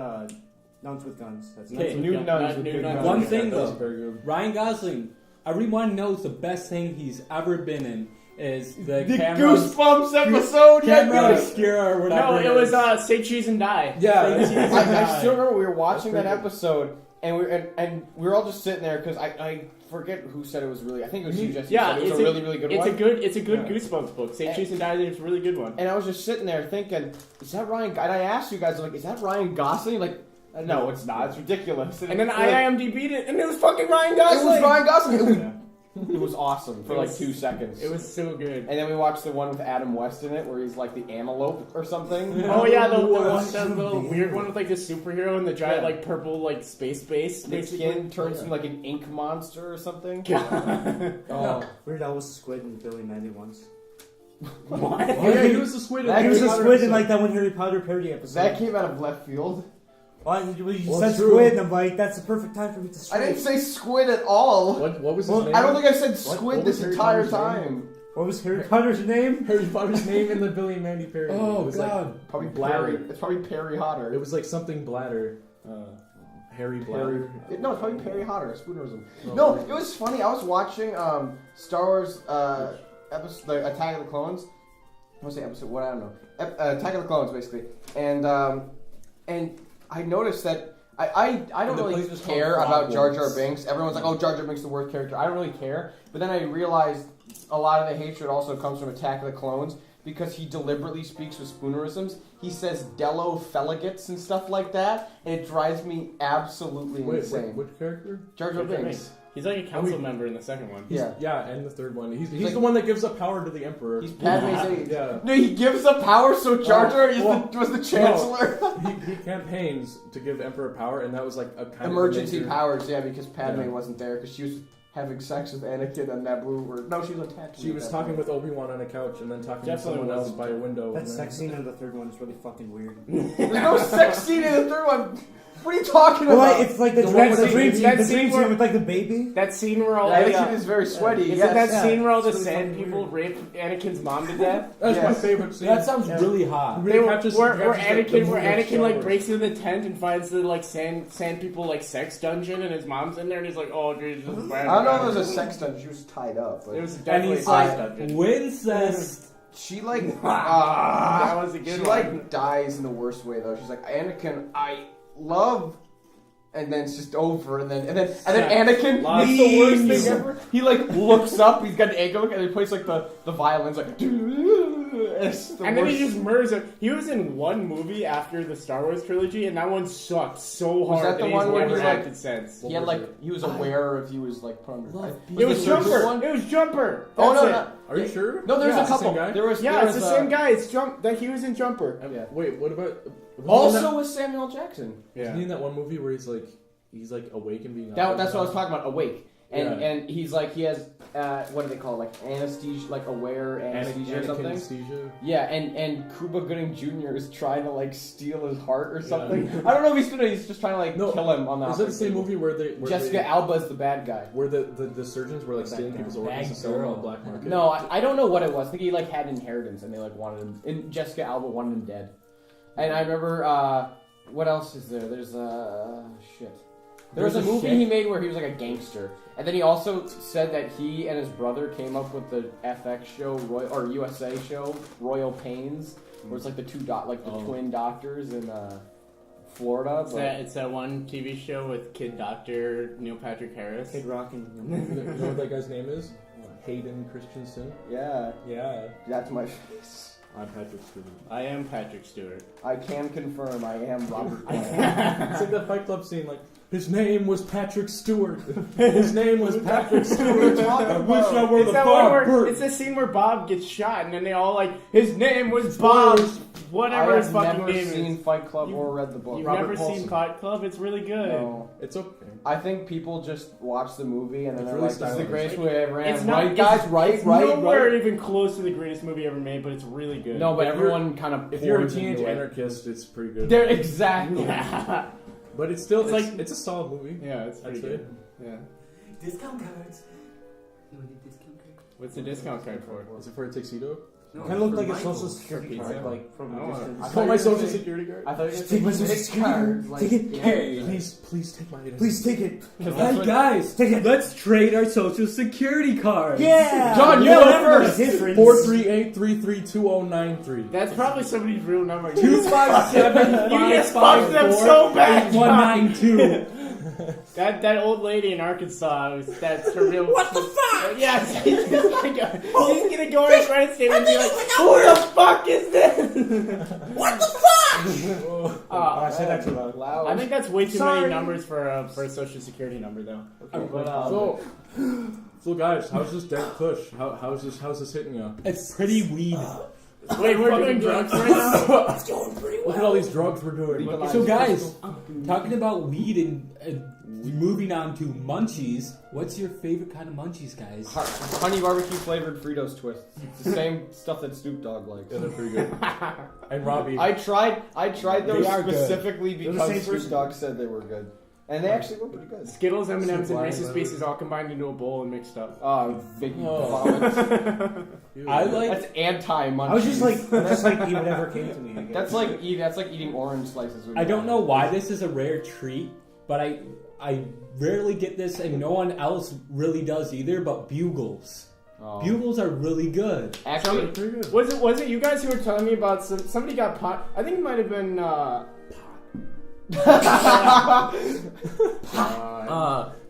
Guns. That's Okay. it. New Nuns with New big Nuns. guns. One thing That was though, very good. Ryan Gosling. Everyone knows the best thing he's ever been in is the The camera. Goosebumps episode. Camera Yeah, obscura or whatever. No, it was Say Cheese and Die. Yeah. Say cheese and I still die. remember we were watching That's that pretty episode, and we were all just sitting there because I forget who said it was really. I think it was you, Jesse. Yeah, said it was a really good one. It's a good Yeah. Goosebumps book. Say Cheese and Die is a really good one. And I was just sitting there thinking, is that Ryan? And I asked you guys, like, is that Ryan Gosling? Like, no, it's not. It's ridiculous. And then like, IMDb'd it, and it was fucking Ryan it Gosling. was Ryan Gosling. Yeah. It was awesome for It like was- 2 seconds. It was so good. And then we watched the one with Adam West in it, where he's like the antelope or something. Oh yeah, the What? little weird one with like the superhero and the giant Yeah. like purple like space base. The Basically. skin turns into like an ink monster or something. Oh, Weird Al was a squid in Billy Mandy once. What? Oh yeah, he was the squid. That He was a Potter squid in episode. like that one Harry Potter parody episode. That came out of left field. Well, you Well, said it's true. squid, and I'm like, that's the perfect time for me to I strike. didn't say squid at all. What was his Well, name? I don't think I said What squid was this Harry entire Potter's name? time. What was Harry Potter's name? Harry Potter's name in the Billy and Mandy parody. Oh, it was God. Probably Bladder. Perry. It's probably Perry Hotter. Like, it was like something bladder. Harry Bladder. No, it's probably Perry Hotter. Spoonerism. No, No, it was funny. I was watching Star Wars episode, the Attack of the Clones. I want to say episode. What I don't know. Attack of the Clones, basically. And I noticed that. I don't And the really place was called care about Jar Jar Frogwarts. Binks. Everyone's like, oh, Jar Jar Binks is the worst character. I don't really care. But then I realized a lot of the hatred also comes from Attack of the Clones because he deliberately speaks with spoonerisms. He says Dello Feligits and stuff like that, and it drives me absolutely insane. Which character? Jar Jar Jar Jar Binks. He's like a council member in the second one. He's, Yeah. and the third one. He's like- the one that gives up power to the Emperor. He's Padme's age. Yeah. No, he gives up power, so Jar Jar was the chancellor. He campaigns to give Emperor power, and that was like a kind Emergency of a major... powers, yeah, because Padme Yeah. wasn't there because she was having sex with Anakin and Naboo. No, she was attached. She was talking with Obi-Wan on a couch, and then talking Definitely to someone else wasn't by a window. That and then- sex scene in the third one is really fucking weird. There's no sex scene in the third one. What are you talking Well, about? like, it's like the The dream, one the with dream, the- scene, that the scene dream where- scene with like the baby. That scene where all That the scene is very sweaty. Isn't Yes. that Yeah. scene where all the It's really sand fucking people weird. rape Anakin's mom to death? That's my Yes. favorite scene. That sounds Yeah. really hot. Really They were, captures- where captures Anakin Star like Wars. breaks into the tent and finds the like sand people like sex dungeon and his mom's in there and he's like, oh dude, this is bad. I don't know if it was a sex dungeon. She was tied up. But It was And definitely a he's sex like, dungeon. Wincest. she like That was a good she one. like dies in the worst way though. She's like, Anakin, I love. And then it's just over, and then Anakin, Lots it's the worst leaves. thing ever. He like looks up, he's got an angle look, and he plays like the violins like. It's the And then he worst. just murders him. He was in one movie after the Star Wars trilogy, and that one sucked so Was hard that the he's one where never he, like- acted since. He had like he was aware if he was like put under. It was the Jumper. surgeon one? It was Jumper. Oh That's no, it. no, Are you sure? no. There's Yeah, a it's the couple. same guy? There was Yeah, there it's the was, same guy. It's That he was in Jumper. Yeah. Wait, what about... Also with Samuel Jackson. Isn't he in that one movie where he's like awake and being... That's what I was talking about. Awake. And Yeah. and he's like he has what do they call it? Like anesthesia, like aware anesthesia or something. Anesthesia. Yeah, and Cuba Gooding Jr. is trying to like steal his heart or something. I don't know if he's just trying to like No, kill him on the. Is that the same movie where they... Where Jessica Alba is the bad guy. Where the surgeons were like Bad stealing girl. people's organs Bad to sell them on girl. the black market? No, I don't know what it was. I think he like had inheritance and they like wanted him. And Jessica Alba wanted him dead. And I remember what else is there? There's shit. There was a There's a movie shit? he made where he was like a gangster, and then he also said that he and his brother came up with the FX show or USA show Royal Pains, where it's like the twin doctors in Florida. It's that one TV show with Kid Doctor Neil Patrick Harris. Kid Rock You and know what that guy's name is? Hayden Christensen. Yeah, Yeah. that's my face. I'm Patrick Stewart. I am Patrick Stewart. I can confirm I am Robert Plant. It's like that Fight Club scene, like, his name was Patrick Stewart. His name was Patrick Stewart. I wish I were It's the that one where, Bob it's the scene where Bob gets shot, and then they all like, his name was Bob. Whatever I his have fucking never name seen is. Fight Club You- or read the book. You've Robert never Paulson. seen Fight Club? It's really good. No. It's okay. I think people just watch the movie and then It's they're really like, "This is the stylish. greatest movie I ever It's had." not, Right, guys? Right, it's right, nowhere right. even close to the greatest movie ever made, but it's really good. No, but If everyone kind of. If you're a pours teenage into it. anarchist, it's pretty good. They're exactly. Yeah, But it's still, It's it's like- it's a solid movie. it's pretty I'd say. good. Yeah. Discount cards. You want a discount card? What's the discount card for? Is it for a tuxedo? Kind of looked like a Michael's social security for card, pizza. like from I a want- distance. I Call thought my you were social gonna say- security card. I thought you were Take going my to social say security card. card. Like, Take it. yeah. Hey, Please take my identity. Please take it. hey guys, Take it. let's trade our social security cards. Yeah. John, you yeah, go whatever first. the difference. 438332093. That's probably somebody's real number. 257 You just fucked them so bad, John. 192. That old lady in Arkansas, that's her real. What the fuck? Yeah, she's gonna go on his right statement and be like, "Who the fuck is this?" What the fuck? Oh, I said that too loud. Loud. I think that's way too Sorry. many numbers for a social security number, though. But, So guys, how's this dank push? How's this hitting you? It's pretty weed. wait, we're doing drugs right now. It's going pretty Look at all these drugs we're doing. Legalize So guys, crystal. talking about weed and moving on to munchies, what's your favorite kind of munchies, guys? Honey barbecue flavored Fritos twists. It's the same stuff that Snoop Dogg likes. Yeah, they're pretty good. And Robbie. I tried those They are good. specifically They're the because same Snoop person. Dogg said they were good, and they actually were pretty good. Skittles, M&Ms, and Supply Reese's letter. Pieces all combined into a bowl and mixed up. Big Oh. vomit. I like. That's anti-munchies. I was just like eat whatever came to me. I guess. That's like eating orange slices. With I don't know why this is a rare treat, but I rarely get this, and no one else really does either. But bugles. Oh. Bugles are really good. Actually, pretty good. Was it you guys who were telling me about somebody got pot? I think it might have been.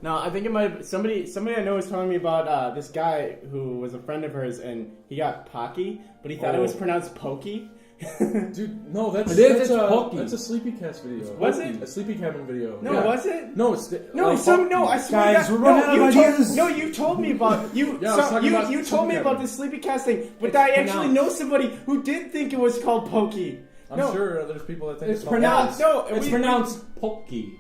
No, I think it might have somebody I know was telling me about this guy who was a friend of hers and he got Pocky, but he thought it was pronounced Pokey. Dude, no, that's It's Pokey. that's a Sleepy Cast video. Was Pokey. it? A Sleepy Cabin video. No, Yeah. was it? No, it's No, like, no, I swear Guys, to we're God, running out of ideas. No, you told me about you. Yeah, I was talking about you told me Sleepy about Cabin. this Sleepy Cast thing, but It's I actually pronounced. know somebody who did think it was called Pokey. I'm No. sure there's people that think It's it's pronounced. No, It's we- pronounced pokey.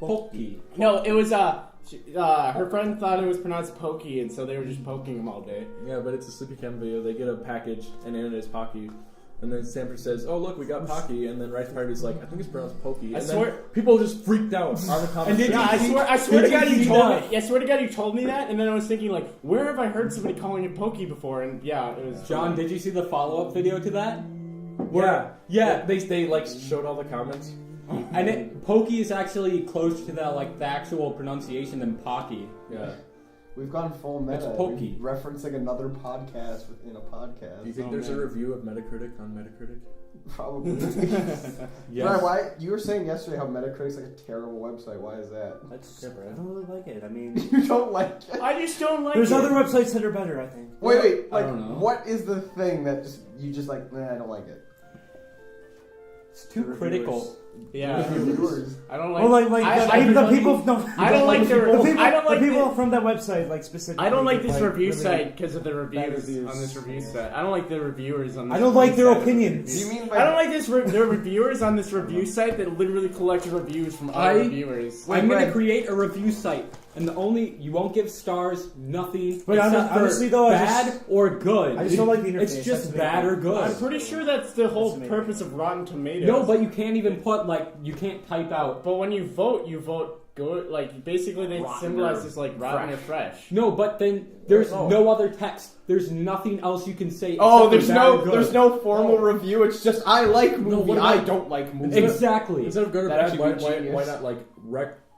Pokey. No, it was her friend thought it was pronounced Pokey, and so they were just poking him all day. Yeah, but it's a Sleepy Cabin video. They get a package, and in it is Pocky. And then Stanford says, "Oh look, we got Pocky." And then Rice Party's like, "I think it's pronounced Pokey." I And swear- then people just freaked out on the comments. And did Yeah, you- I swear to did God you you see told that? me. I swear to God you told me that, and then I was thinking like, where have I heard somebody calling it Pokey before? And yeah, it was John, did you see the follow-up video to that? Yeah. They like showed all the comments. And pokey is actually close to the the actual pronunciation than pocky. Yeah. We've gone full meta. It's pokey. We're referencing another podcast within a podcast. Do you think Oh, there's man. a review of Metacritic on Metacritic? Probably. Yes. Brian, why you were saying yesterday how Metacritic's like a terrible website? Why is that? I don't really like it. I mean, You don't like it? I just don't like there's it. other websites that are better. I think. Wait. I Like, don't know. what is the thing that you just like? Nah, I don't like it. It's too critical. Yeah, Reviewers. I don't like. Well, even the people. No, I don't like the people. I don't like the people the- from that website, like specifically. I don't like give, this review really- site because of the reviews reviews. on this review site. I don't like the reviewers on. This I don't like review their site. opinions. Do you mean I don't by? like their reviewers on this review site that literally collect reviews from other reviewers. I'm going to Brad. create a review site, and you won't give stars, nothing. But except for honestly, though, bad or good. I just don't like the interface. It's That's just the big bad thing. or good. I'm pretty sure that's the whole That's me. purpose of Rotten Tomatoes. No, but you can't even put you can't type out. But when you vote good. Like basically they Rotten symbolize or this like rotten or fresh. No, but then there's Oh. no other text. There's nothing else you can say. Oh, except for bad or good. there's no formal review. It's just I like movie. what I about- don't like movie. Exactly. Instead of good or That bad, actually why, would be why genius. not like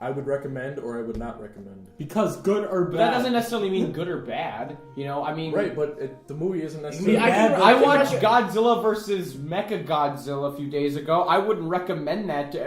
I would recommend or I would not recommend? Because good or bad. But that doesn't necessarily mean good or bad. You know, I mean, Right, but the movie isn't necessarily. I watched Godzilla versus Mecha Godzilla a few days ago. I wouldn't recommend that to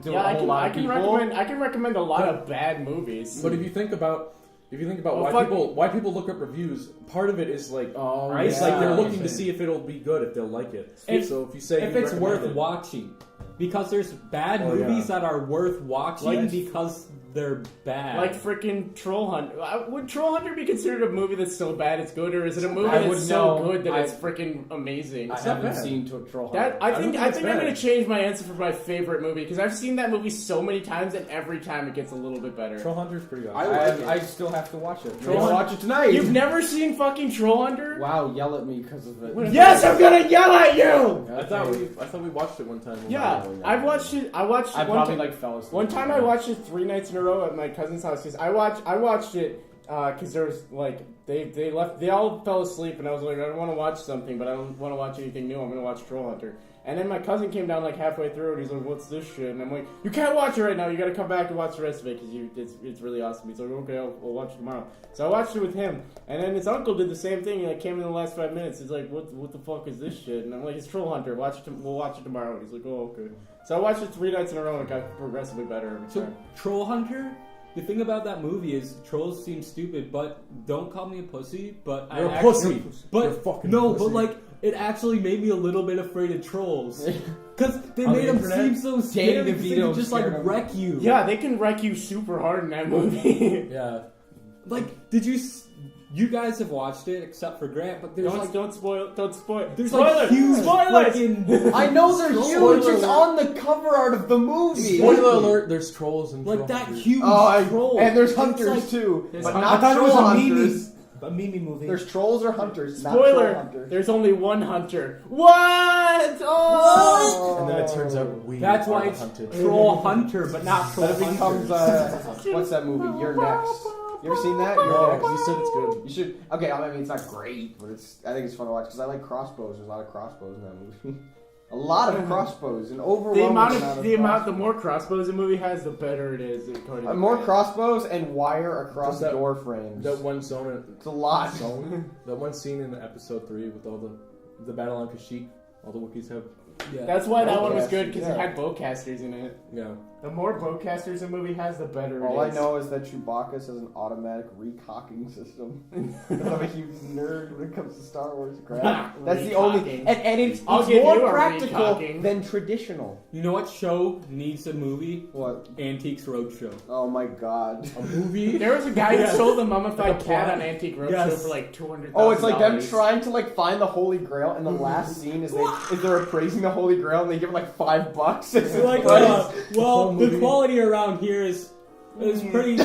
Yeah, a whole lot of people. I can recommend a lot of bad movies. But if you think about Well, why people look up reviews, part of it is like Oh, it's yeah. like they're looking to Okay. see if it'll be good, if they'll like it. If- So if you say if you it's recommend worth it, watching. Because there's bad Oh, movies yeah. that are worth watching Like- because they're bad. Like freaking Troll Hunter. Would Troll Hunter be considered a movie that's so bad it's good, or is it a movie I that's would so know. good that I- it's freaking amazing? I It's not haven't bad. seen to Troll That Hunter. I don't think think it's I'm bad. gonna change my answer for my favorite movie because I've seen that movie so many times and every time it gets a little bit better. Troll Hunter's pretty awesome. I still have to watch it. Troll I'll Hunter- watch it tonight. You've never seen fucking Troll Hunter? Wow, yell at me because of it. Yes, I'm gonna yell at you. I thought we watched it one time. when we Yeah, were young. I've watched it. I watched I it one probably time. fell asleep. One time I watched it 3 nights in a row at my cousin's house because I watched it Because there was like they left, they all fell asleep, and I was like, I don't want to watch something, but I don't want to watch anything new. I'm gonna watch Troll Hunter. And then my cousin came down like halfway through, and he's like, "What's this shit?" And I'm like, "You can't watch it right now. You got to come back and watch the rest of it because it's really awesome." He's like, "Okay, we'll watch it tomorrow." So I watched it with him, and then his uncle did the same thing. He like came in the last 5 minutes. He's like, "What the fuck is this shit?" And I'm like, "It's Troll Hunter. We'll watch it tomorrow." And he's like, "Oh, okay." So I watched it 3 nights in a row, and it got progressively better every So time. Troll Hunter. The thing about that movie is trolls seem stupid, but don't call me a pussy. But You're I a pussy. But You're a fucking no, pussy. but like it actually made me a little bit afraid of trolls because they On made the them internet? seem so scary. They DeVito could just like scared 'em. wreck you. Yeah, they can wreck you super hard in that movie. Yeah. Like, did you? You guys have watched it, except for Grant. But there's Don't spoil. there's Spoiler! like huge Spoilers! fucking I know they're Spoiler huge. It's alert. on the cover art of the movie. Spoiler alert, there's trolls and like troll that hunters. huge Oh, troll. and there's It's hunters like- too, There's but hunters. not I thought it was troll a meme. hunters. A meme movie. There's trolls or hunters. Not troll Spoiler: hunters. there's only one hunter. What? Oh! And then it turns out we That's are why the it's hunted. Troll Hunter, but not Troll Then it becomes Hunters. what's that movie? You're Next. You ever seen that? You're No, Next. you said it's good. You should. Okay, I mean it's not great, but I think it's fun to watch because I like crossbows. There's a lot of crossbows in that movie. A lot of crossbows, an overwhelming The more crossbows a movie has, the better it is. According to more Grant. crossbows and wire across Just that- door frames. That one zone, It's a lot. that one scene in episode 3 with all the battle on Kashyyyk. All the Wookiees have. Yeah. That's why that one was Bowcasters, good because it yeah. had bowcasters in it. Yeah. The more bowcasters a movie has, the better All it I is. know is that Chewbacca has an automatic recocking system. Because I'm a huge nerd when it comes to Star Wars crap. That's the only, Recocking. and it's I'll give more you a practical recocking. than traditional. You know what show needs a movie? What? Antiques Roadshow. Oh my god. A movie? There was a guy who sold a mummified Like a cat plot. on Antique Roadshow Yes. for like $200,000. Oh, it's like them trying to like find the Holy Grail, and the last scene is they're appraising the Holy Grail, and they give it like $5. It's Like, like, well, whole the movie. quality around here is pretty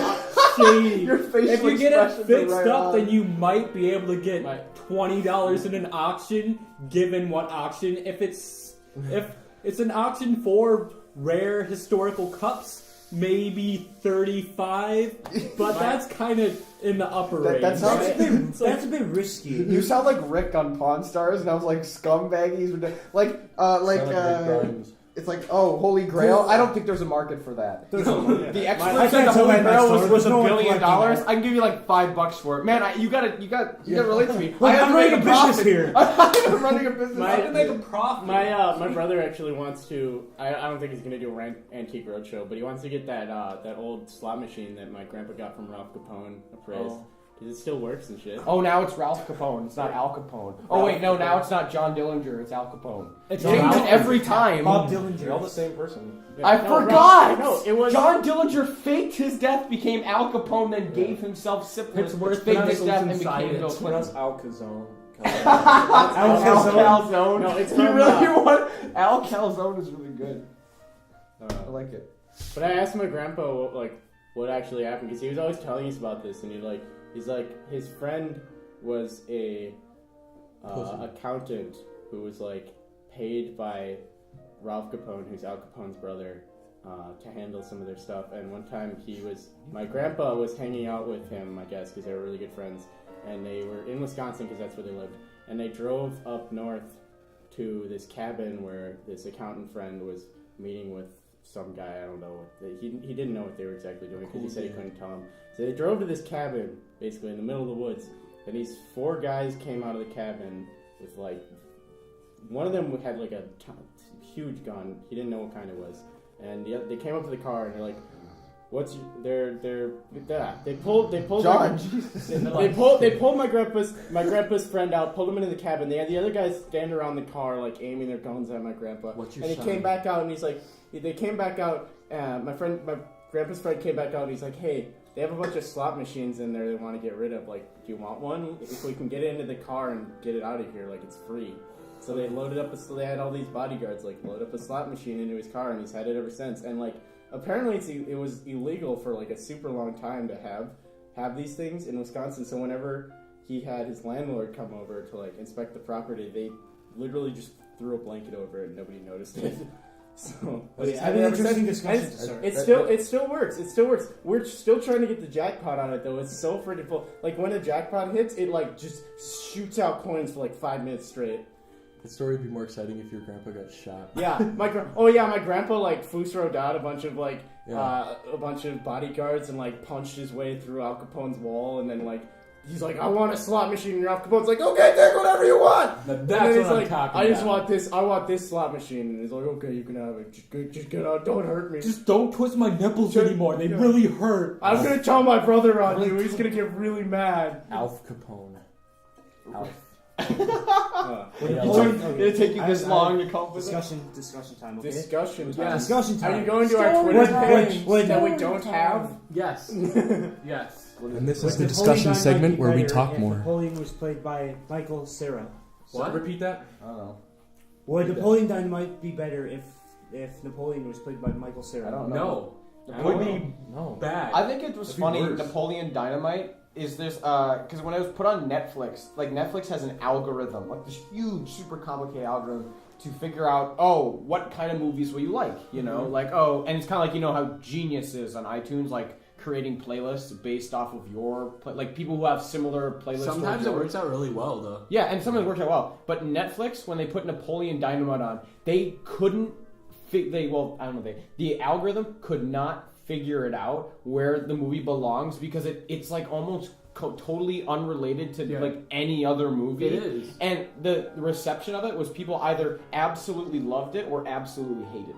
shady. your facial If you get it expressions are fixed right up, on. then you might be able to get Right. $20 in an auction. Given what auction, if it's an auction for rare historical cups, maybe 35. But that's kind of in the upper range. That's how right? That's a bit risky. You sound like Rick on Pawn Stars, and I was like scumbaggies. Sound like Rick Grimes. It's like, oh, Holy Grail. I don't think there's a market for that. The I experts can't said the tell Holy that Grail story. was There's no $1 one billion. collecting that. I can give you like $5 for it. Man, you gotta relate to me. Look, I have I'm to make running a a business profit here. I'm running a business. My- I can make a profit. My brother actually wants to. I don't think he's gonna do an Antique Roadshow, but he wants to get that old slot machine that my grandpa got from Ralph Capone appraised. Because it still works and shit. Oh, now it's Ralph Capone. It's not Al Capone. Oh wait, no, now it's not John Dillinger. It's Al Capone. It's Change Ralph- it every time. Bob You're all Dillinger. the same person. I No, forgot. No, it was John Dillinger faked his death, became Al Capone, then gave himself syphilis, It's worth faked the his death, and inside became it. Bill It's Clinton. pronounced Al-Kazone. Al Calzone. No, it's you from, really want Al Calzone is really good. I Uh, like it. but I asked my grandpa what actually happened because he was always telling us about this, and he's like his friend was a accountant who was like paid by Ralph Capone, who's Al Capone's brother, to handle some of their stuff. And one time my grandpa was hanging out with him, I guess, because they were really good friends, and they were in Wisconsin because that's where they lived, and they drove up north to this cabin where this accountant friend was meeting with some guy. I don't know. He didn't know what they were exactly doing because he said he couldn't tell him. So they drove to this cabin, basically in the middle of the woods, and these 4 guys came out of the cabin with like, one of them had like a huge gun. He didn't know what kind it was, and they came up to the car and they're like, "What's they pulled John, my, Jesus. they pulled my grandpa's friend out, pulled him into the cabin. They had the other guys stand around the car like aiming their guns at my grandpa. What's your and he sign? came back out and he's like, they came back out. My grandpa's friend came back out and he's like, "Hey, they have a bunch of slot machines in there they want to get rid of. Like, do you want one? If we can get it into the car and get it out of here, like it's free." So they loaded up. So they had all these bodyguards like load up a slot machine into his car, and he's had it ever since. And like apparently it was illegal for like a super long time to have these things in Wisconsin. So whenever he had his landlord come over to like inspect the property, they literally just threw a blanket over it and nobody noticed it. So I have an interesting discussion to start. it still works. We're still trying to get the jackpot on it though. It's so freaking full. Like when the jackpot hits, it like just shoots out coins for like 5 minutes straight. The story would be more exciting if your grandpa got shot. Yeah, my grandpa like fusroed out a bunch of bodyguards and like punched his way through Al Capone's wall, and then like he's like, I want a slot machine, and Al Capone's like, okay, take whatever you want. That's and then what he's I'm like, talking I just about. want this slot machine, and he's like, okay, you can have it. Just get out, don't hurt me. Just don't twist my nipples anymore. They really hurt. I'm gonna tell my brother on you. He's gonna get really mad. Alf Capone. Alf. It'll take you this long to come up with it. Discussion time. Okay. Discussion time. Yeah. Discussion time. Are you going to our Twitter page Wait, that we don't have? Yes. Yes. And this Would is the Napoleon discussion Dynamite segment be where we better talk if more. Napoleon was played by Michael Cera. What? Repeat that? I don't know. Would Napoleon Dynamite be better if Napoleon was played by Michael Cera? I don't know. No. That would be No. bad. I think it was That'd be funny. worse. Napoleon Dynamite is this because when it was put on Netflix, like Netflix has an algorithm, like this huge, super complicated algorithm to figure out, what kind of movies will you like, you know, Mm-hmm. like and it's kind of like how Genius is on iTunes, like creating playlists based off of your like people who have similar playlists. Sometimes towards it yours. works out really well, though. Yeah, and sometimes it worked out well. But Netflix, when they put Napoleon Dynamite on, they couldn't. The algorithm could not figure it out where the movie belongs because it's like almost totally unrelated to like any other movie. It is. And the reception of it was people either absolutely loved it or absolutely hated it.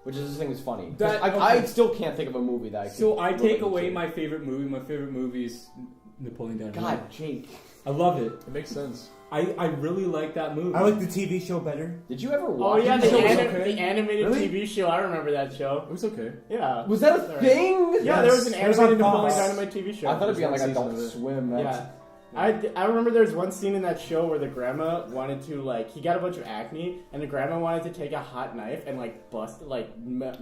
Which is this thing is funny. 'Cause That- I okay. still can't think of a movie that I could So I take relate away to. my favorite movie. My favorite movie is Napoleon Dynamite. God, Jake. I love it. It makes sense. I really like that movie. I like the TV show better. Did you ever Oh watch yeah, it? the okay. animated Really? TV show. I remember that show. It was okay. Yeah. Was that a Sorry. thing? Yeah, there was an Yes, it was on animated Napoleon Fox. Dynamite TV show. I thought it'd be on like There's one Adult season Swim. Yeah. I remember there was one scene in that show where the grandma wanted to he got a bunch of acne, and the grandma wanted to take a hot knife and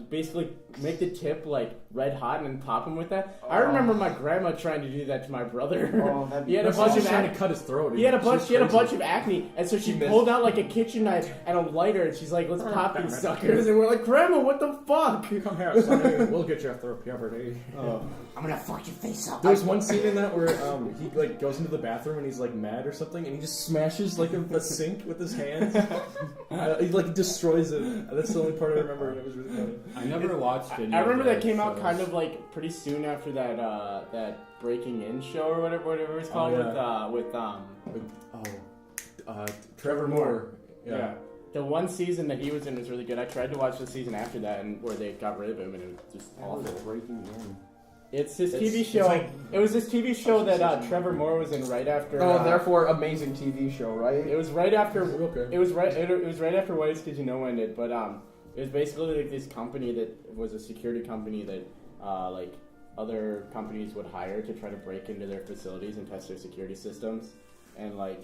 basically make the tip red hot and then pop him with that. I remember my grandma trying to do that to my brother. Oh, that'd be He had a She's bunch of just trying acne. to cut his throat. He had a She's crazy. bunch of acne, and so she pulled out a kitchen knife and a lighter, and she's like, "Let's pop these suckers." And we're like, "Grandma, what the fuck?" Come here, sonny. We'll get you after puberty. I'm gonna fuck your face up. There's one scene in that where he goes into the bathroom and he's mad or something, and he just smashes a sink with his hands. He destroys it. That's the only part I remember, and it was really funny. I never watched it. I remember that came out kind of pretty soon after that Breaking In show or whatever it's called with Trevor Moore. Yeah. The one season that he was in was really good. I tried to watch the season after that, and where they got rid of him, and it was just awful. Breaking In. It's this TV show. It was this TV show that Trevor Moore was in right after. Therefore, amazing TV show, right? It was right after. Okay. It was right after Whitest Kids You Know ended, but it was basically this company that was a security company that other companies would hire to try to break into their facilities and test their security systems, and it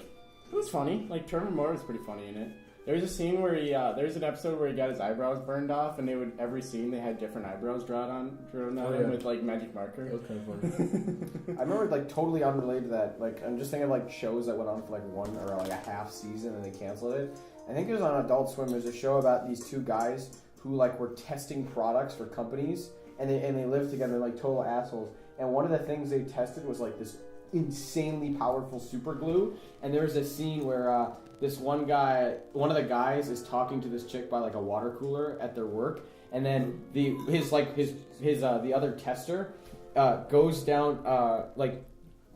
was funny. Trevor Moore was pretty funny in it. There was a scene where there's an episode where he got his eyebrows burned off, and every scene they had different eyebrows drawn on him with magic marker. That was kind of funny. I remember totally unrelated to that. I'm just thinking of shows that went on for one or a half season and they canceled it. I think it was on Adult Swim. There's a show about these two guys who were testing products for companies, and they lived together like total assholes. And one of the things they tested was this insanely powerful super glue. And there was a scene where this one of the guys is talking to this chick by a water cooler at their work, and then the other tester goes down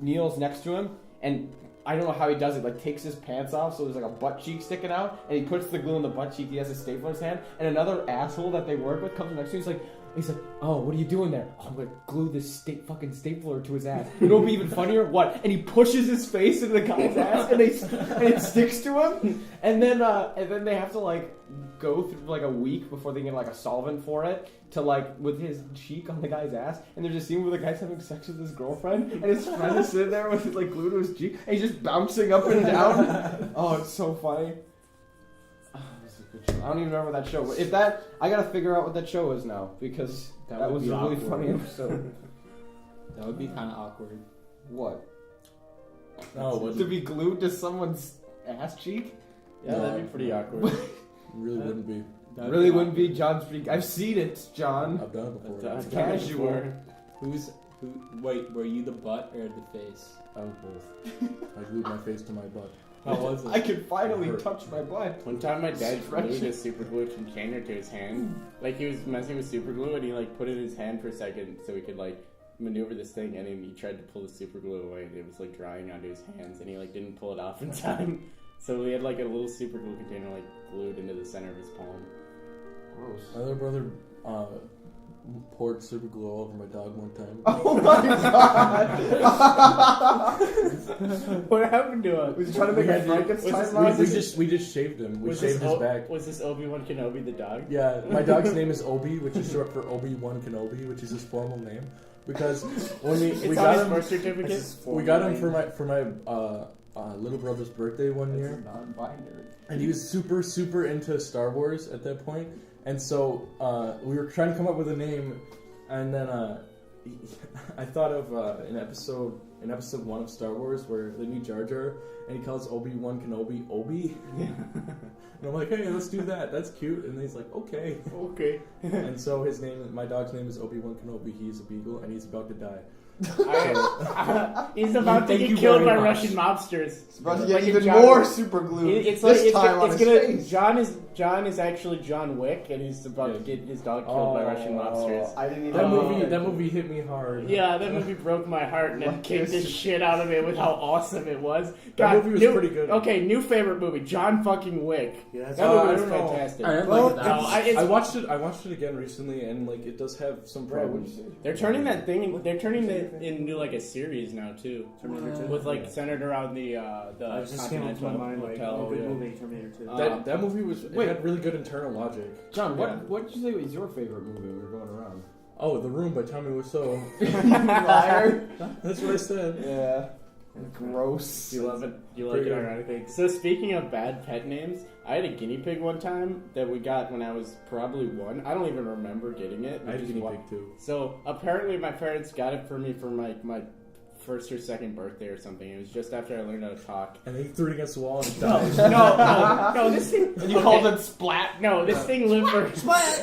kneels next to him, and I don't know how he does it, takes his pants off so there's a butt cheek sticking out, and he puts the glue in the butt cheek. He has a staple in his hand, and another asshole that they work with comes next to him. He's like, "Oh, what are you doing there?" "Oh, I'm gonna glue this fucking stapler to his ass." It'll be even funnier. What? And he pushes his face into the guy's ass, and it sticks to him. And then they have to go through a week before they get a solvent for it to with his cheek on the guy's ass. And there's a scene where the guy's having sex with his girlfriend, and his friend is sitting there with glue to his cheek, and he's just bouncing up and down. Oh, it's so funny. I don't even remember that show. But I gotta figure out what that show is now, because that was a really funny episode. That would be kind of awkward. What? No, To be glued to someone's ass cheek? Yeah, that'd be pretty awkward. It really wouldn't be. Really wouldn't be John's pretty. I've seen it, John. I've done it before. It's casual. Wait, were you the butt or the face? I was both. I glued my face to my butt. How was it? I could finally touch my butt. One time my dad glued a super glue container to his hand. Like he was messing with super glue and he like put it in his hand for a second so he could like maneuver this thing, and then he tried to pull the super glue away and it was like drying onto his hands and he like didn't pull it off in time. So we had like a little super glue container like glued into the center of his palm. Gross. My little brother poured super glue all over my dog one time. Oh my god! What happened to us? Was he trying to make a Frankenstein monster? We just shaved him. We shaved his back. Was this Obi-Wan Kenobi the dog? Yeah, my dog's name is Obi, which is short for Obi-Wan Kenobi, which is his formal name. Because when we got him, birth certificate. We got him for my little brother's birthday one year, non-binary. and he was super into Star Wars at that point. And so we were trying to come up with a name, and then I thought of in episode 1 of Star Wars where they meet Jar Jar, and he calls Obi-Wan Kenobi Obi. And I'm like, hey, let's do that. That's cute. And he's like, okay. Okay. And so my dog's name is Obi-Wan Kenobi. He's a beagle, and he's about to die. He's about to get killed by Russian mobsters. It's about to get even more super glue. It's this like time on his face. John is actually John Wick, and he's about to get his dog killed by Russian mobsters. I didn't even That movie hit me hard. Yeah, that movie broke my heart and then kicked the shit out of it with how awesome it was. That movie was pretty good. Okay, new favorite movie, John fucking Wick. Yeah, That movie was I don't know. fantastic. I didn't like it that No, much. I watched it again recently, and like it does have some problems. They're turning that thing. They're turning it into like a series now too, Terminator 2. with like centered around the I just came up to my mind like, Hotel. oh, good movie, Terminator 2. That movie had really good internal logic. John, what did you say was your favorite movie when we were going around? Oh, The Room by Tommy Wiseau. Liar. That's what I said. Yeah. Gross. You love it. You like it ironically. So speaking of bad pet names, I had a guinea pig one time that we got when I was probably 1. I don't even remember getting it. I had a guinea pig too. So apparently my parents got it for me for my first or second birthday or something. It was just after I learned how to talk. And they threw it against the wall and it died. No, this thing. And you called it Splat? No, this thing lived for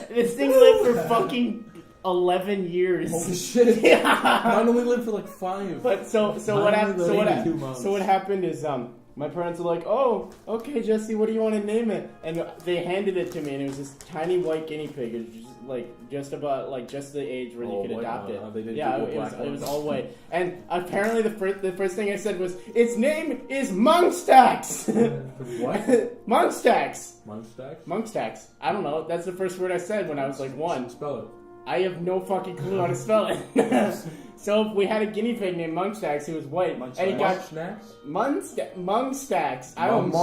This thing lived for fucking 11 years. Holy shit! Yeah. Mine only lived for like 5. But so what happened? So what happened is my parents were like, "Oh, okay, Jesse, what do you want to name it?" And they handed it to me, and it was this tiny white guinea pig. It was just the age where you could adopt it. They didn't Yeah, do it was all white. And apparently the first thing I said was, "Its name is Monkstax." What? Monkstax. Monkstax? Monkstax. I don't know. That's the first word I said when I was like 1. Spell it. I have no fucking clue how to spell it. So we had a guinea pig named Monkstax who was white, and he got Monkstax. I don't.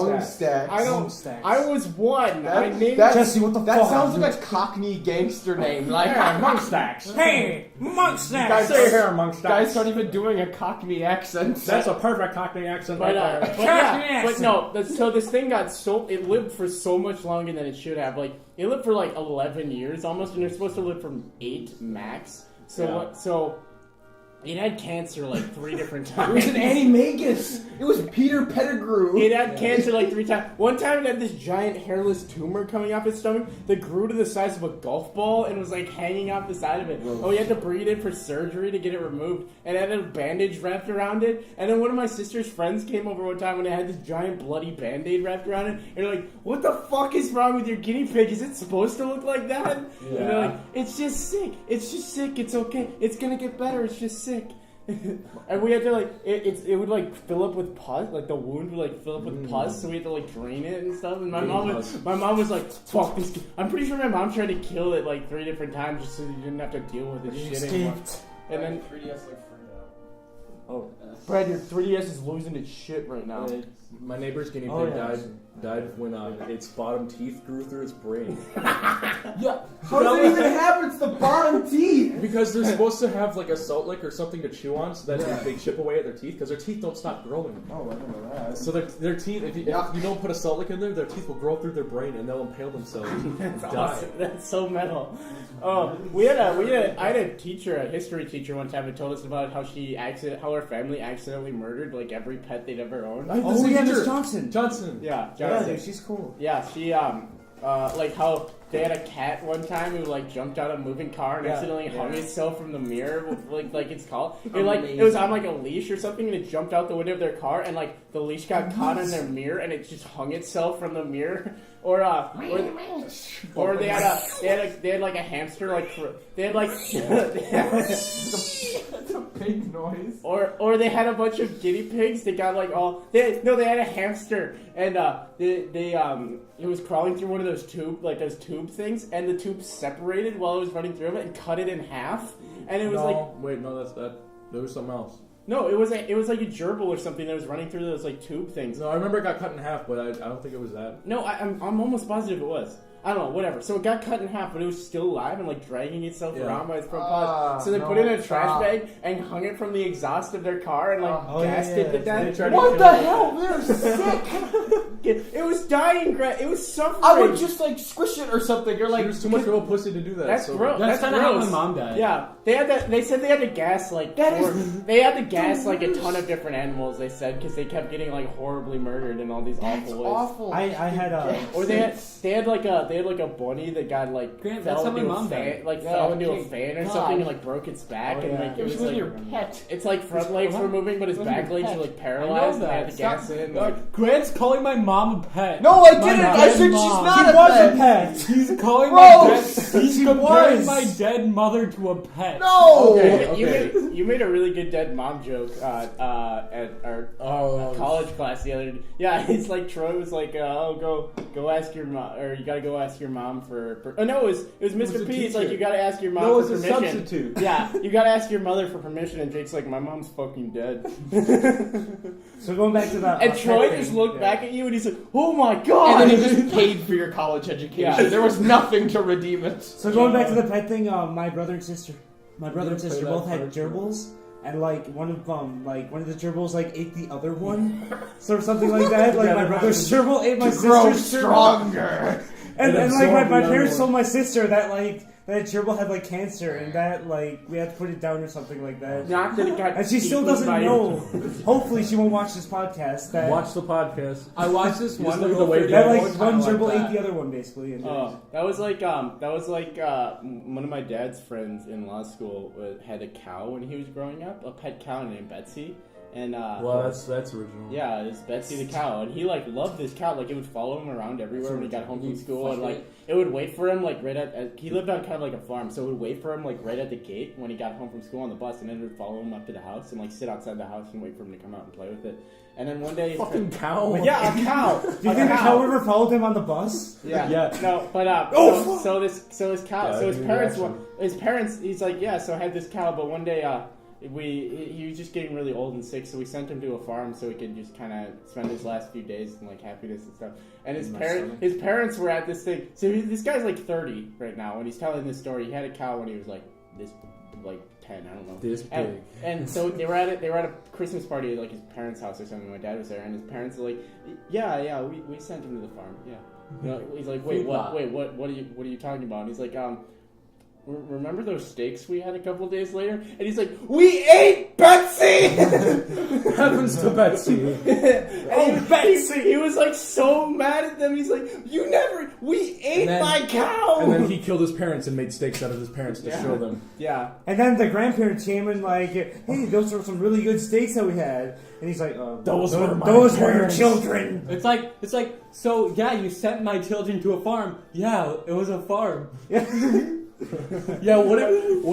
I was 1. I named Jesse, what the fuck? That sounds like a Cockney gangster name. Like Monkstax. Hey, Monkstax! Guys, Stay here, Monkstax. guys aren't even doing a Cockney accent. That's a perfect Cockney accent But, right there. but no. So this thing it lived for so much longer than it should have. Like it lived for like 11 years almost, and you're supposed to live from 8 max. So it had cancer like 3 different times. It was an animagus. It was Peter Pettigrew. It had cancer like 3 times. One time it had this giant hairless tumor coming off its stomach that grew to the size of a golf ball and was like hanging off the side of it. Oh, we had to bring it in for surgery to get it removed, and it had a bandage wrapped around it. And then one of my sister's friends came over one time when it had this giant bloody band-aid wrapped around it, and they're like, "What the fuck is wrong with your guinea pig? Is it supposed to look like that?" Yeah. And they're like, "It's just sick. It's just sick. It's okay. It's gonna get better. It's just sick." And we had to it would like fill up with pus, like the wound would like fill up with pus, so we had to like drain it and stuff. And my mom was like, "Fuck this." I'm pretty sure my mom tried to kill it like 3 different times just so you didn't have to deal with this shit anymore. And then 3DS like freaked out. Oh, Brad, your 3DS is losing its shit right now. My neighbor's guinea pig died when its bottom teeth grew through its brain. Yeah. How does it even happen? It's the bottom teeth. Because they're supposed to have like a salt lick or something to chew on, so that they chip away at their teeth, because their teeth don't stop growing. Oh, I don't know that. So their teeth, if you don't put a salt lick in there, their teeth will grow through their brain and they'll impale themselves and die. Awesome. That's so metal. Oh, I had a teacher, a history teacher, one time who told us about how her family accidentally murdered like every pet they'd ever owned. Oh yeah, Miss Johnson. Johnson. Yeah, Yeah, dude, she's cool. Yeah, she like how they had a cat one time who like jumped out of a moving car and accidentally hung itself from the mirror with, like it's called. It was on like a leash or something, and it jumped out the window of their car, and like the leash got caught in their mirror, and it just hung itself from the mirror. Or they had like a hamster they had That's a big noise. Or they had a bunch of guinea pigs that got like they had a hamster and it was crawling through one of those tube things, and the tube separated while it was running through it and cut it in half, and it was there was something else. No, it was like a gerbil or something that was running through those like tube things. No, I remember it got cut in half, but I don't think it was that. No, I'm almost positive it was. I don't know, whatever. So it got cut in half, but it was still alive and like dragging itself around by its front paws. So they put it in a trash bag and hung it from the exhaust of their car and like gassed it to death. What the hell? They're sick. It was dying. It was suffering. I would just like squish it or something. You're like, there's too much of a pussy to do that. That's gross. That's kind of how my mom died. Yeah, they said they had to gas like they had to gas like a ton of different animals. They said because they kept getting like horribly murdered in all these awful ways. Awful. I had or they had like a bunny that got like fell into a fan or something and like broke its back and like it was like your pet. Its like front legs were moving but its back legs were like paralyzed and they had to gas it in. Like, Grant's calling my mom a pet. No, I didn't. I said she's not a pet. He's calling he's comparing my dead mother to a pet. No. Okay. You made a really good dead mom joke at our college class the other day. Yeah, it's like Troy was like, go ask your mom, or you gotta go ask your mom for oh no, it was Mr. P. It's like you gotta ask your mom for permission. No, it's a substitute. Yeah, you gotta ask your mother for permission, and Jake's like, my mom's fucking dead. So going back to that, and Troy just looked back at you and he's like, oh my god! And then he just paid for your college education. Yeah. There was nothing to redeem it. So going back to the pet thing, my brother and sister both had gerbils. And like one of the gerbils like ate the other one, or something like that. Like my brother's gerbil ate my sister's stronger. And like my parents told my sister that like that gerbil had like cancer and that like we had to put it down or something like that. Not that it got. And she still doesn't know. Hopefully she won't watch this podcast. Watch the podcast. I watched this one look at the way that like one gerbil ate the other one basically. And that was like one of my dad's friends in law school had a cow when he was growing up, a pet cow named Betsy. And that's original. Yeah, it's Betsy the cow, and he like loved this cow. Like it would follow him around everywhere when he got home from school, and like it would wait for him like right at. He lived on kind of like a farm, so it would wait for him like right at the gate when he got home from school on the bus, and then it would follow him up to the house and like sit outside the house and wait for him to come out and play with it. And then one day, fucking cow. Yeah, a cow. Do you think the cow ever followed him on the bus? Yeah. No, but so this cow. So his parents. He's like, yeah. So I had this cow, but one day he was just getting really old and sick, so we sent him to a farm so he could just kind of spend his last few days in like happiness and stuff. And his parents were at this thing. So this guy's like 30 right now, and he's telling this story. He had a cow when he was like this, like 10, I don't know. This big. And so they were at a Christmas party at like his parents' house or something. My dad was there, and his parents were like, yeah, we sent him to the farm, yeah. You know, he's like, what are you talking about? And he's like, remember those steaks we had a couple days later? And he's like, we ate Betsy! What happens to Betsy? Betsy! He was like so mad at them. He's like, we ate my cow! And then he killed his parents and made steaks out of his parents to show them. Yeah. And then the grandparents came and like, hey, those were some really good steaks that we had. And he's like, those were your children. It's like, so yeah, you sent my children to a farm. Yeah, it was a farm. Yeah, what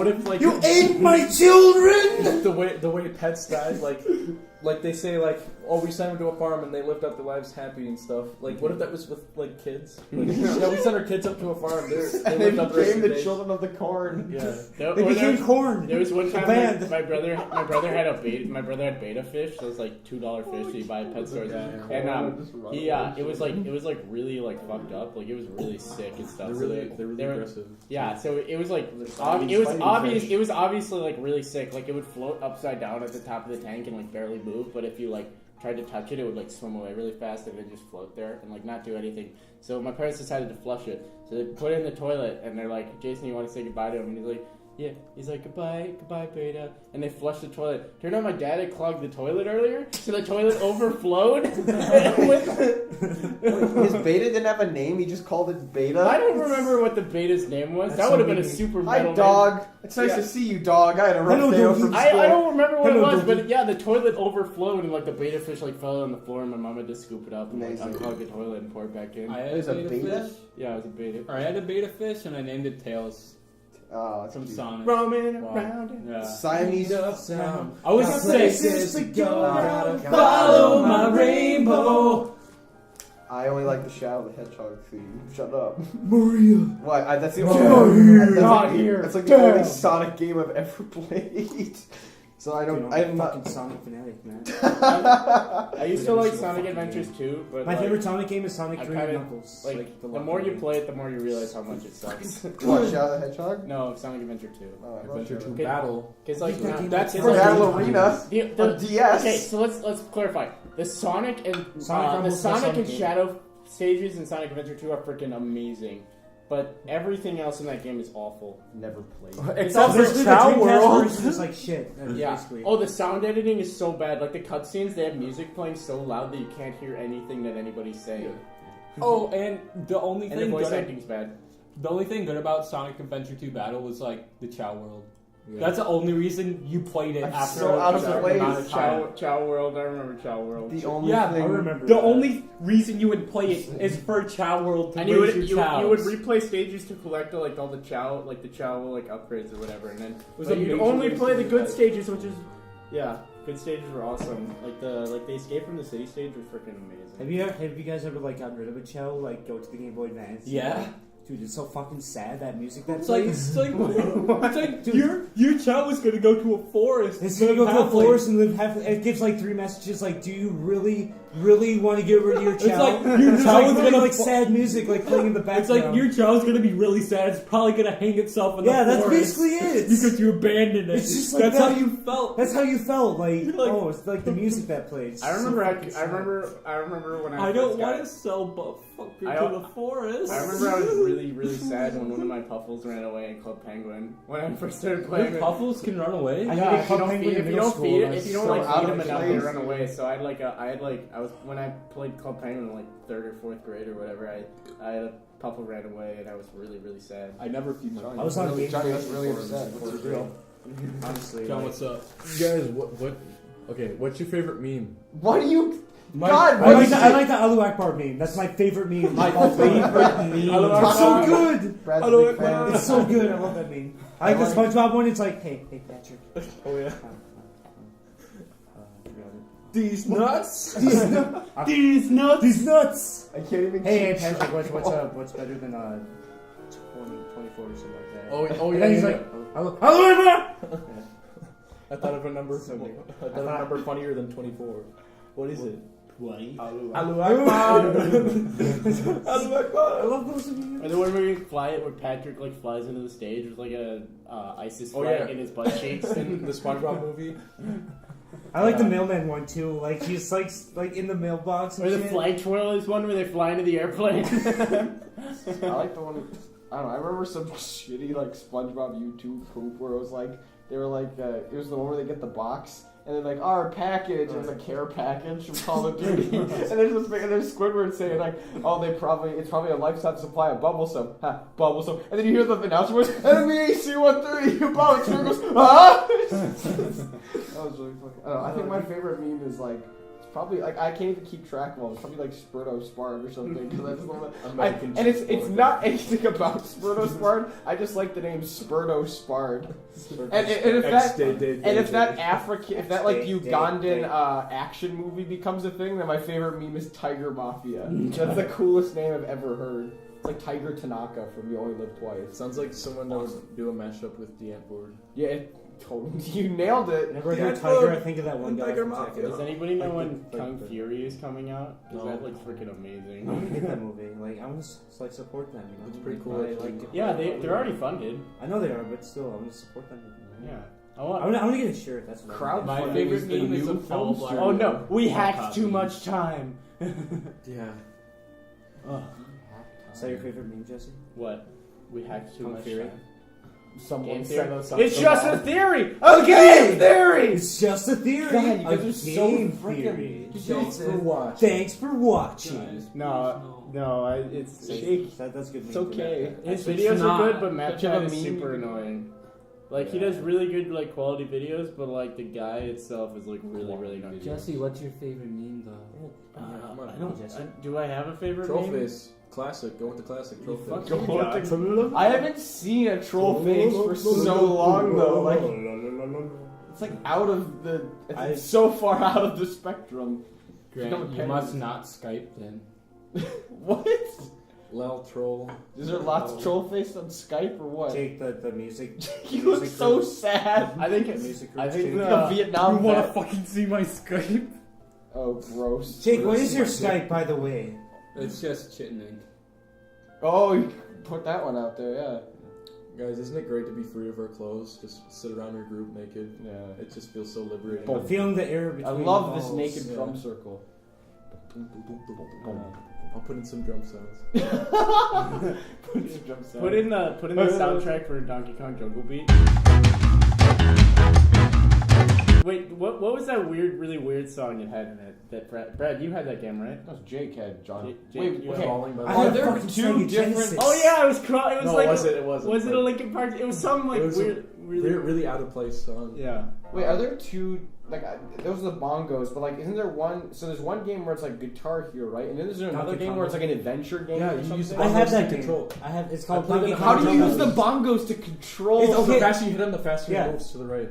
if like you ate my children? The way pets died, like they say like, oh, we sent them to a farm and they lived up their lives happy and stuff. Like, what if that was with like kids? Like, yeah, we sent our kids up to a farm. They became the children of the corn. Yeah, they became corn. There was one time my brother had beta fish. So it was like $2 fish that you buy at pet stores. And it was like really like fucked up. Like it was really sick and stuff. They're really aggressive. Yeah, so it was like it was obviously like really sick. Like it would float upside down at the top of the tank and like barely move. But if you like tried to touch it, it would like swim away really fast and then just float there and like not do anything. So my parents decided to flush it. So they put it in the toilet and they're like, Jason, you want to say goodbye to him? And he's like, Yeah, he's like, goodbye, Beta. And they flushed the toilet. Turned out my dad had clogged the toilet earlier, so the toilet overflowed. His Beta didn't have a name, he just called it Beta. I don't remember what the Beta's name was. That's That would have been a something- super Hi, metal dog. name. It's nice Yeah. to see you, dog. I had a rough Hello, day out doggy. from school. I don't remember what Hello, it was, doggy. but yeah, the toilet overflowed and like the beta fish like fell on the floor and my mom had to scoop it up and like Amazing. unclog the toilet and pour it back in. I had There's a a beta, beta? fish. Yeah, it was a beta. Or I had a beta fish and I named it Tails Oh, that's from cute. Sonic. Roaming Wow. around. Yeah. Siamese. Sound. I was Got sick. places to go. Gotta Follow my rainbow. I only like the Shadow the Hedgehog theme. Shut up. Maria. Why? That's the Not only. here. That's Not like, here. That's like the only Sonic game I've ever played. So I don't. I'm fucking not. Sonic fanatic, man. I used to like Single Sonic fucking Adventures too, but My like, favorite Sonic game is Sonic I 3 kinda- and Knuckles. like the lucky more you game. play it, the more you realize how much it sucks. What, Shadow the Hedgehog? No, Sonic Adventure 2. Oh, I love Adventure Shadow. 2 Battle. Because like That game That's is For for Battle Sonic. Arena the on DS. okay, so let's clarify. The Sonic and Sonic the Rumbles is Sonic Sonic and game. Shadow stages in Sonic Adventure 2 are freaking amazing. But everything else in that game is awful. Never played. Except for Basically, the Chow Dreamcast World. version is like shit. Yeah. Basically. Oh, the sound editing is so bad. Like the cutscenes, they have music playing so loud that you can't hear anything that anybody's saying. Oh, and the only And the thing voice good, acting's bad. the only thing good about Sonic Adventure 2 Battle was like the Chow World. Yeah. That's the only reason you played it I'm after so out of a certain place. amount of time. Chow World, I remember Chow World. The only Yeah, thing. I remember The that. only reason you would play it is for Chow World to And raise you would your you chows. would replay stages to collect like all the Chow like upgrades or whatever, and then was but a you'd major only way play to the do good that. stages, which is good stages were awesome. Like the escape from the city stage was freaking amazing. Have you guys ever like gotten rid of a Chow? Like go to the Game Boy Advance? Yeah. Dude, it's so fucking sad that music that It's like plays. it's like your Chow is gonna go to a forest. It's gonna go to a Halfway. forest and live half. It gives like 3 messages. Like, do you really want to get rid of your It's Chow? like your It's Chow like is really, gonna like sad music like playing in the It's background. like your Chow is gonna be really sad. It's probably gonna hang itself in the yeah, that's forest basically it. because you abandoned it. It's just like that's that. how you felt. That's how you felt. Like, You're like- oh, it's like the music that plays. I remember I remember when I don't first got want to it. sell Buttfucker I to don't- the forest. I remember I was really sad when one of my Puffles ran away in Club Penguin when I first started playing. Your it. Puffles can run away. I Yeah, hated if you Club don't Penguin feed, in if you middle don't school, feed, and I if you was don't so like out feed of them enough, they place. run away. So I was when I played Club Penguin in like 3rd or 4th grade or whatever. I had a Puffle ran away and I was really sad. I never feed my. I was on Really, Game Johnny, Boy that's really before upset. What's the deal? Honestly, John, like, what's up? You guys, what? Okay, what's your favorite meme? What do you? My- God, I what like is the it? Alu Akbar meme. That's my favorite meme. My of all time. favorite meme. It's so good. Brad's a Hello, big fan. It's so good. I love that meme. I like the SpongeBob one. It's like, hey Patrick. Oh yeah. These nuts. These nuts. These nuts. These nuts. I can't even. Hey keep Patrick, track. what's better than 24 or something like that? Oh And yeah. then he's yeah. like, Alu Akbar. I thought of a number. So big. I thought of a number funnier than 24. What is it? 20. Alu Akbar. Alu Akbar. I love those memes. And the one where you fly it, where Patrick like flies into the stage with like a ISIS Oh, flag yeah. in his butt cheeks. In the SpongeBob movie. I like the mailman one too. Like he's like in the mailbox and Or the shit. flag twirl is one where they fly into the airplane. I like the one. I don't know. I remember some shitty like SpongeBob YouTube poop where it was like they were like it was the one where they get the box and they're like our package and the care package from Call of Duty and there's Squidward saying like it's probably a lifetime supply of bubble soap, bubble soap, and then you hear the announcer voice enemy AC-130 you bounce and it goes that was really funny. I don't know, I think my favorite meme is like. Probably like I can't even keep track of them. It's probably like Spurto Spard or something because I just love it. And it's not anything about Spurto Spard. I just like the name Spurto Spard. And if that African, if that like Ugandan action movie becomes a thing, then my favorite meme is Tiger Mafia. That's the coolest name I've ever heard. It's like Tiger Tanaka from You Only Live Twice. Sounds like someone that would do a mashup with the Ant Board. Yeah, totally. You nailed it. Whenever I hear Tiger, I think of that one guy Tiger from Mafia. Tekken. Does anybody know Like when the- Kung Fury is coming out? 'Cause No. that looks freaking I want to amazing. get that movie. Like I want to like support them. You know, It's pretty cool, I, actually. like, Yeah, they're already funded. I know they are, but still, I want to support them. Yeah. I I want. want to get a shirt. That's what Crowd- My Funding favorite is the meme is new a film film. studio. Oh no, we hacked Copy. too much time. Yeah. Ugh. Is that your favorite meme, Jesse? What? We hacked too Kung much Fury? time. someone Game said theory? something. It's just a theory. a game theory. It's just a theory. God, you a guys are so game freaking- theory. Thanks for watching. Thanks for watching. It's Jake. That's good. It's okay. His It's videos not- are good, but Matt Don't you have a is meme? super annoying. Like he Yeah. does really good like quality videos, but like the guy itself is like really annoying. Jesse, what's your favorite meme though? Come on. I know, Jesse. Do I have a favorite Troll meme? face. Classic. Go with the classic. Troll fuck face. you, God. I haven't seen a troll face for so long though. Like it's like out of the. It's so far out of the spectrum. Grant, you must not Skype then. What? Lel troll. Is there lots of troll face on Skype or what? Jake, the music. You look music so group. sad. I think The music I group. think Jake. Like a Vietnam You wanna vet. fucking see my Skype? Oh, gross. Jake, what is your Skype, by the way? It's just chitting. Oh, you put that one out there, yeah. Guys, isn't it great to be free of our clothes? Just sit around your group naked. Yeah. It just feels so liberating. Boom. Feeling the air between I love the this balls. naked yeah. drum circle. I'll put in some drum sounds. put in the soundtrack for Donkey Kong Jungle Beat. Wait, what was that really weird song you had in it? That Brad, you had that game, right? That's Jake had, John. Jake, Wait, you okay. Falling by the I Are have there fucking two Sega different? Genesis. Oh yeah, it was it was No, like it wasn't. Was it a Linkin Park? It was some like It was weird, really out of place song. Yeah. Wait, are there two? Like those are the bongos, but like, isn't there one? So there's one game where it's like Guitar Hero, right? And then there's another Donkey game Kong. where it's like an adventure game. Yeah, or you use something? the I have bongos that to game. control. It's called I played Donkey it Kong. How do you use Jungle the Beat. bongos to control? It's okay. The faster you hit them, the faster Yeah. it moves to the right.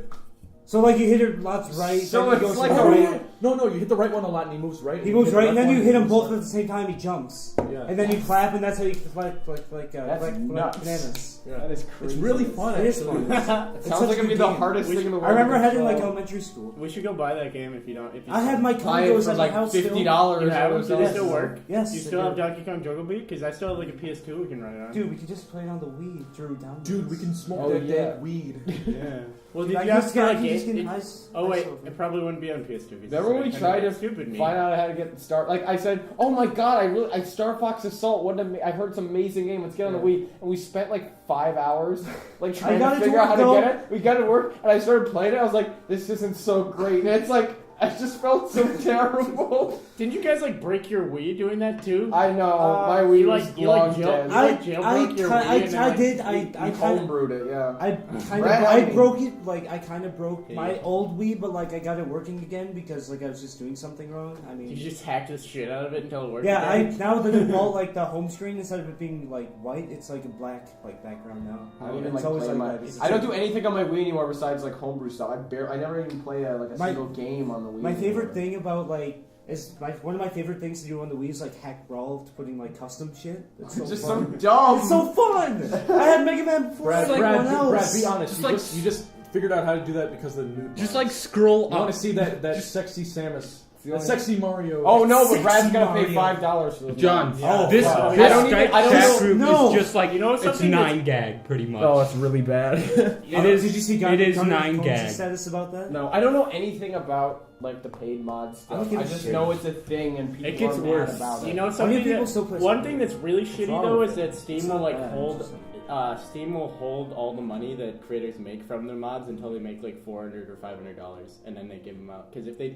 So like you hit it lots right, So then he it's goes like to the a- right. No, you hit the right one a lot and he moves right. He and moves hit the right, and left then one you hit he him both moves at the same time. He jumps, left. Yeah. and then you clap, and that's how you like That's nuts. bananas. Yeah. That is It's crazy. really fun. It is actually. fun. It It's sounds such like a it'd be good the game. hardest thing in the world. I remember to having like control. elementary school. We should go buy that game if you don't. If you I have my Buy it Congos for at my like house $50. still. You have them? or Do something. they still work? Yes. Do you they still do. have Donkey Kong Jungle Beat? Because I still have like a PS2 we can run it on. Dude, we can just play it on the Wii through downloads. Dude, we can smoke Oh, that yeah. dead weed. Yeah. Well, Dude, did I you can have just to get- I like can just it? get ice. Oh wait, over. it probably wouldn't be on PS2. Remember when we tried to stupid me. find out how to get the Star? Like I said, oh my god, I Star Fox Assault. I heard it's an amazing game. Let's get on the Wii, and we spent like 5 hours like trying got to it to figure out how work, to get it. We got it to work, and I started playing it. I was like, this isn't so great, and it's like I just felt so terrible. Didn't you guys like break your Wii doing that too? I know my Wii you was like- you like long jail- dead. I- jailbroke your Wii and then, like, I homebrewed it, yeah. I kind Brad of helped I me. broke it like I kind of broke Yeah. my old Wii, but like I got it working again because like I was just doing something wrong. I mean, You just hacked the shit out of it until it worked. yeah, I again? now the default like the home screen instead of it being like white, it's like a black like background now. I don't even It's like always play my. that. It's I don't do just- anything on my Wii anymore besides like homebrew stuff. I never even play like a My- single game on the Wii. My favorite anymore. thing about like is one of my favorite things to do on the Wii is like hack Brawl to putting like custom shit. It's so It's just fun. so dumb. It's so fun. I had Mega Man before Brad, everyone Brad, else. be honest. Just You just figured out how to do that because of the nude. Just mods. like scroll You want up. to see that sexy Samus, the that only- sexy Mario. Oh no, but Sexy Brad's gonna pay Mario. $5 for this. John, Yeah. this Oh, this I don't even- Skype I don't chat know- group no. is just like You know it's something 9 gag pretty much. Oh, it's really bad. It is. Did you see It is Gunner 9 Combs' gag. status about that? No, I don't know anything about like the paid mod I stuff. don't give I a just shit. know it's a thing and people It gets are worse. mad about it. You know many something people that, still play one Skyrim? thing that's really shitty wrong though with is it? that Steam It's will not like bad, hold it's Steam will hold all the money that creators make from their mods until they make like $400 or $500, and then they give them out. Because if they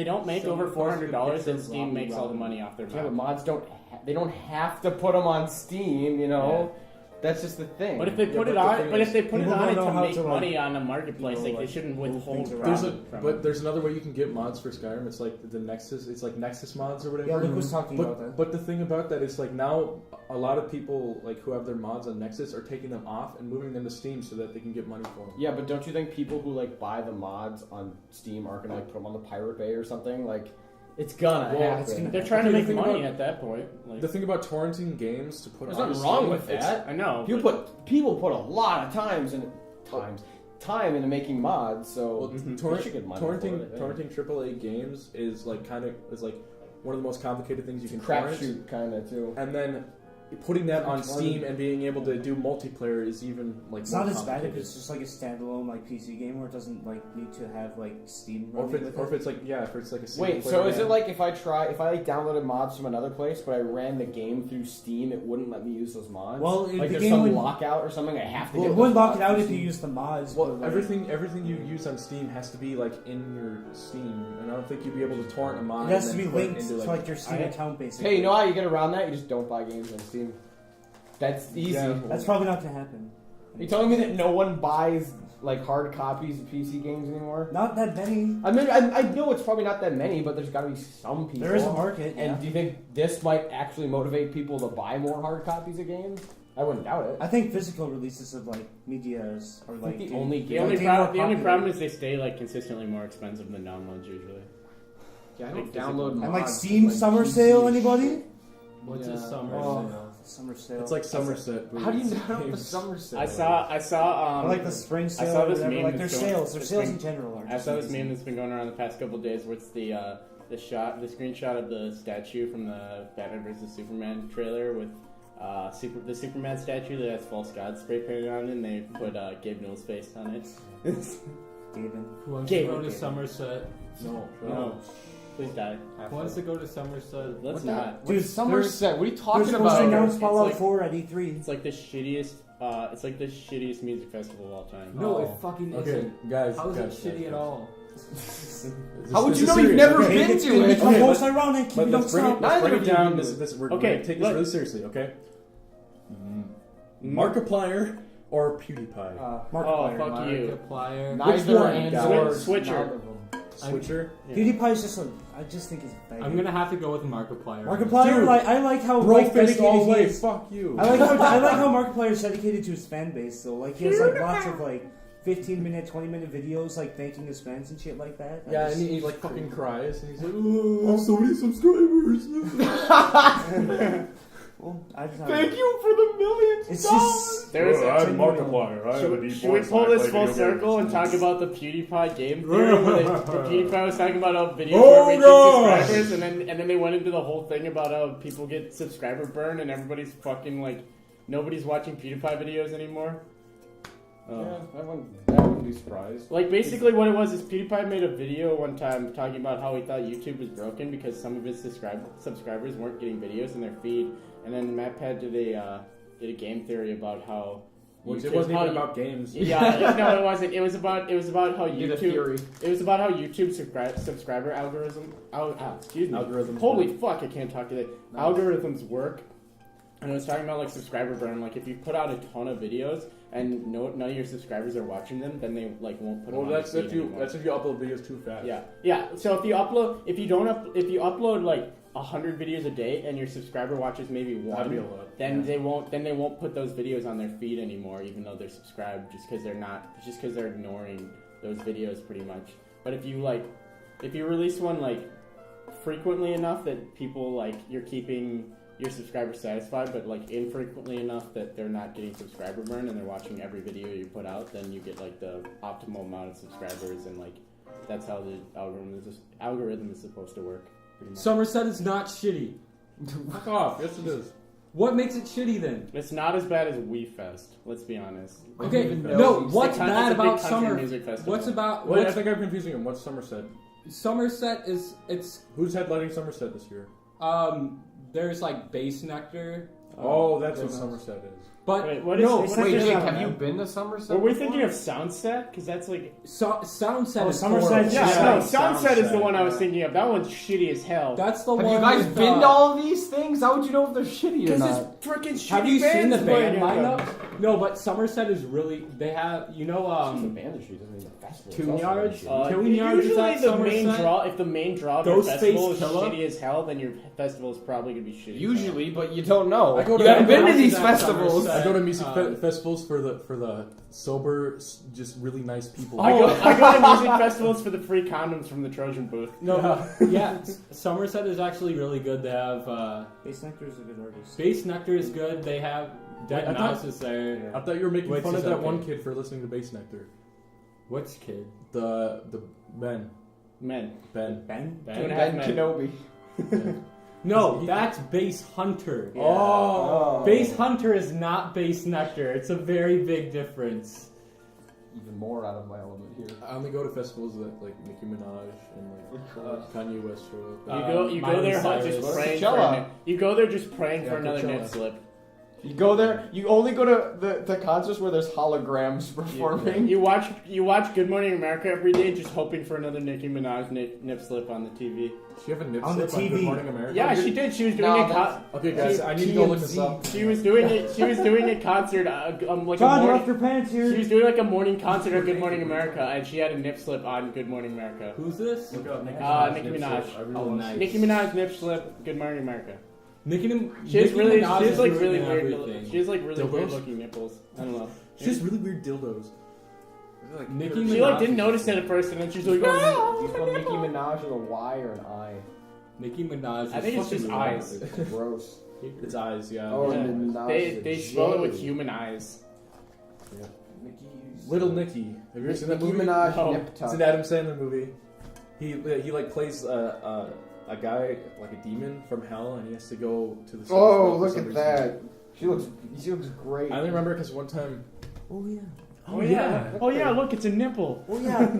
don't make over $400, then Steam makes all the money off their Yeah, but mods. mods they don't have to put them on Steam. You know, that's just the thing. But if they put but it the on, thing but is, if they put it people on don't it know to how make to, like, money on a marketplace, you know, like they like, shouldn't move withhold things There's profit from it. there's another way you can get mods for Skyrim. It's like the Nexus. It's like Nexus mods or whatever. Yeah, Luke was talking about that. But the thing about that is like now a lot of people like who have their mods on Nexus are taking them off and moving them to Steam so that they can get money for them. Yeah, but don't you think people who like buy the mods on Steam are gonna like put them on the Pirate Bay or something? Like, it's gonna Well, happen. it's gonna- They're trying to Okay, make the thing money about- at that point. Like, The thing about torrenting games to put There's on nothing Steam, wrong with it's- that. I know. People put a lot of time into making mods, so Well, they should get money for it, yeah. torrenting AAA games is like one of the most complicated things you can torrent. Crapshoot kind of too. And then putting that on 20. Steam and being able to do multiplayer is even like It's more not as bad if complicated. it's just like a standalone like PC game where it doesn't like need to have like Steam Or running if it's like if it's like a single Wait, player so is game. it like if I like downloaded mods from another place, but I ran the game through Steam, it wouldn't let me use those mods? Well, like the there's game some would- lockout or something. I have to. Well, get it wouldn't those lock it mods out from if you Steam. use the mods. Well, but, like, everything you use on Steam has to be like in your Steam, and I don't think you'd be able to torrent a mod. it has and to be then put it linked into, to like your Steam I- account basically. Hey, you know how you get around that? You just don't buy games on Steam. That's easy. Yeah. That's probably not gonna happen. Are you telling me that no one buys like hard copies of PC games anymore? Not that many. I mean, I know it's probably not that many, but there's got to be some people. There is a market. And do you think this might actually motivate people to buy more hard copies of games? I wouldn't doubt it. I think physical releases of like medias are like the only The game. only, Like, more the only popular. problem is they stay like consistently more expensive than downloads usually. Yeah, I Like don't download and mods like to, Steam like, summer PC sale. and Anybody? shit. What's Yeah. a summer Oh, sale? summer sale. It's like Somerset. How do you know the games. summer sale? I saw Or like the spring sale. saw or this whatever. meme Like their that's going- sales. Their it's sales been- in general are. I just saw this amazing. meme that's been going around the past couple of days where it's the screenshot of the statue from the Batman vs Superman trailer with the Superman statue that has false god spray painted on it, and they put Gabe Newell's face on it. David. Who wants Game. to go to Somerset? No, No, please die. Who wants to go to Somerset? Let's What not. Dude, Somerset. What are you They're talking supposed to about? announce It's Fallout like- 4 at E3. It's like the shittiest. It's like the shittiest music festival of all time. No, Oh. it fucking Okay, isn't. guys. How is it guys, shitty guys, at all? How would This you is know you've serious, never okay? been It's to gonna it? become Okay, most ironic if you don't Let's bring it, stop. let's bring it Neither down. of you We're Okay, gonna take this let- really seriously, okay? Markiplier or PewDiePie? Markiplier. fuck you. Markiplier. Neither one, and guys? or Switcher. none of them. Switcher? Yeah. PewDiePie is just a. I just think he's bad. I'm gonna have to go with Markiplier. Markiplier. Dude, Like I like how Bro like, fist all the dedicated he way. is. Fuck you. I like how Markiplier is dedicated to his fan base though. Like he has like lots of like 15-minute, 20-minute videos like thanking his fans and shit like that. I Yeah, just- and he like fucking cries, and he's like, "Oh, I have so many subscribers." well, I just Thank you for the millions. It's just There's I'm Markiplier. Should we pull this full circle and talk about the PewDiePie game theory? Where the PewDiePie was talking about how videos Oh, were reaching gosh. subscribers, and then they went into the whole thing about how people get subscriber burn, and everybody's fucking like nobody's watching PewDiePie videos anymore. Yeah, I wouldn't be surprised. Like basically what it was is PewDiePie made a video one time talking about how he thought YouTube was broken because some of his subscribers weren't getting videos in their feed, and then MatPat did a game theory about how Which it YouTube- wasn't how even you- about games. Yeah, no, it wasn't. It was about how Did a YouTube. theory. It was about how YouTube subscriber algorithm. Excuse me. Algorithms. Holy fuck! I can't talk today. Algorithms work, and it was talking about like subscriber burn. Like if you put out a ton of videos and none of your subscribers are watching them, then they like won't put them Well, on that's your if feed you anymore. that's if you upload videos too fast. Yeah. So if you upload like 100 videos a day and your subscriber watches maybe That'd be a one, lot. then they won't put those videos on their feed anymore, even though they're subscribed, just because they're ignoring those videos pretty much. But if you release one like frequently enough that people like you're keeping your subscribers satisfied, but like infrequently enough that they're not getting subscriber burn and they're watching every video you put out, then you get like the optimal amount of subscribers, and like that's how the algorithm is supposed to work. Pretty much. Somerset is not shitty. Fuck off. Yes, it is. What makes it shitty then? It's not as bad as WeFest. Let's be honest. Okay, even know no. these What's It's a bad big about country Summer? music festival. What's about Wait, I what's, think I'm confusing him. What's Somerset? Somerset is it's Who's headlining Somerset this year? there's like Base Nectar, Oh, that's what goodness. Somerset is. but Wait, what is- no. what is Wait, this Jake, about? have you been to Somerset? Were we before? thinking of Soundset? Because that's like Soundset Oh, is Somerset, horrible. yeah, Yeah, no, Soundset is the one I was yeah. thinking of. That one's shitty as hell. That's the Have one. you guys with, been to all of these things? How would you know if they're shitty or Because not? it's freaking shitty. Have you seen the bands band playing them. lineup? No, but Somerset is really. They have the band industry doesn't mean the festival. Tune Yards? Tune Yards is Usually at the main Somerset? draw. If the main draw of your Ghostface festival is Killah? shitty as hell, then your festival is probably gonna be shitty. Usually, but you don't know. I go to- You haven't I go been to to these that festivals. Somerset. I go to music Um, festivals for the sober, just really nice people. I go to music festivals for the free condoms from the Trojan booth. No, yeah, Somerset is actually really good. They have Base Nectar is a good artist. Base Nectar is good. They have Dead I thought- Mouse is there. I thought you were making Which fun is of that okay. one kid for listening to Bass Nectar. Which kid? The Ben. Men. Ben. Ben? Ben? 2.5 Ben men. Kenobi. Yeah. No, that's Base Hunter. Yeah. Oh. Base Hunter is not Base Nectar. It's a very big difference. Even more out of my element here. I only go to festivals that like Nicki Minaj and like Kanye West show up. You go Miley there Cyrus. just praying Coachella. you go there just praying for Yeah, another Coachella. nip slip. You go there. You only go to the concerts where there's holograms performing. You watch Good Morning America every day, just hoping for another Nicki Minaj nip slip on the TV. She have a nip On the slip on Good TV. Morning America? Yeah, she did. She was doing No, a that's- Okay, guys, I need to go look this up. she was doing it. She was doing a concert, like John, a you're morning. off your pants here. She was doing like a morning concert at Good Morning America, and she had a nip slip on Good Morning America. Who's this? Look up Nicki Nicki nip Minaj. slip. I really Oh, wanna nice. see Nicki Minaj nip slip. Good Morning America. Nicki She has Nicki really, Minaj she has is like ruining really weird. everything. She has like really Dildos? weird looking nipples. I don't know. She has really weird dildos. Like, Nicki She like didn't notice it at first, and then she's like, Do "Oh." you spell Nicki Minaj with a Y or an I? Nicki Minaj. Is I think it's fucking just weird. eyes. Gross. It's eyes, yeah. Oh, Yeah. and then Minaj is a They spell it with J. human eyes. Little Nicky. Have you ever seen that Nicki movie? Minaj No. nip It's tuck. an Adam Sandler movie. He like plays a guy like a demon from hell, and he has to go to the. Oh, for look some at reason. that. She looks great. I only remember because one time. Oh yeah. Oh yeah. Oh yeah. Look, it's a nipple. Oh yeah.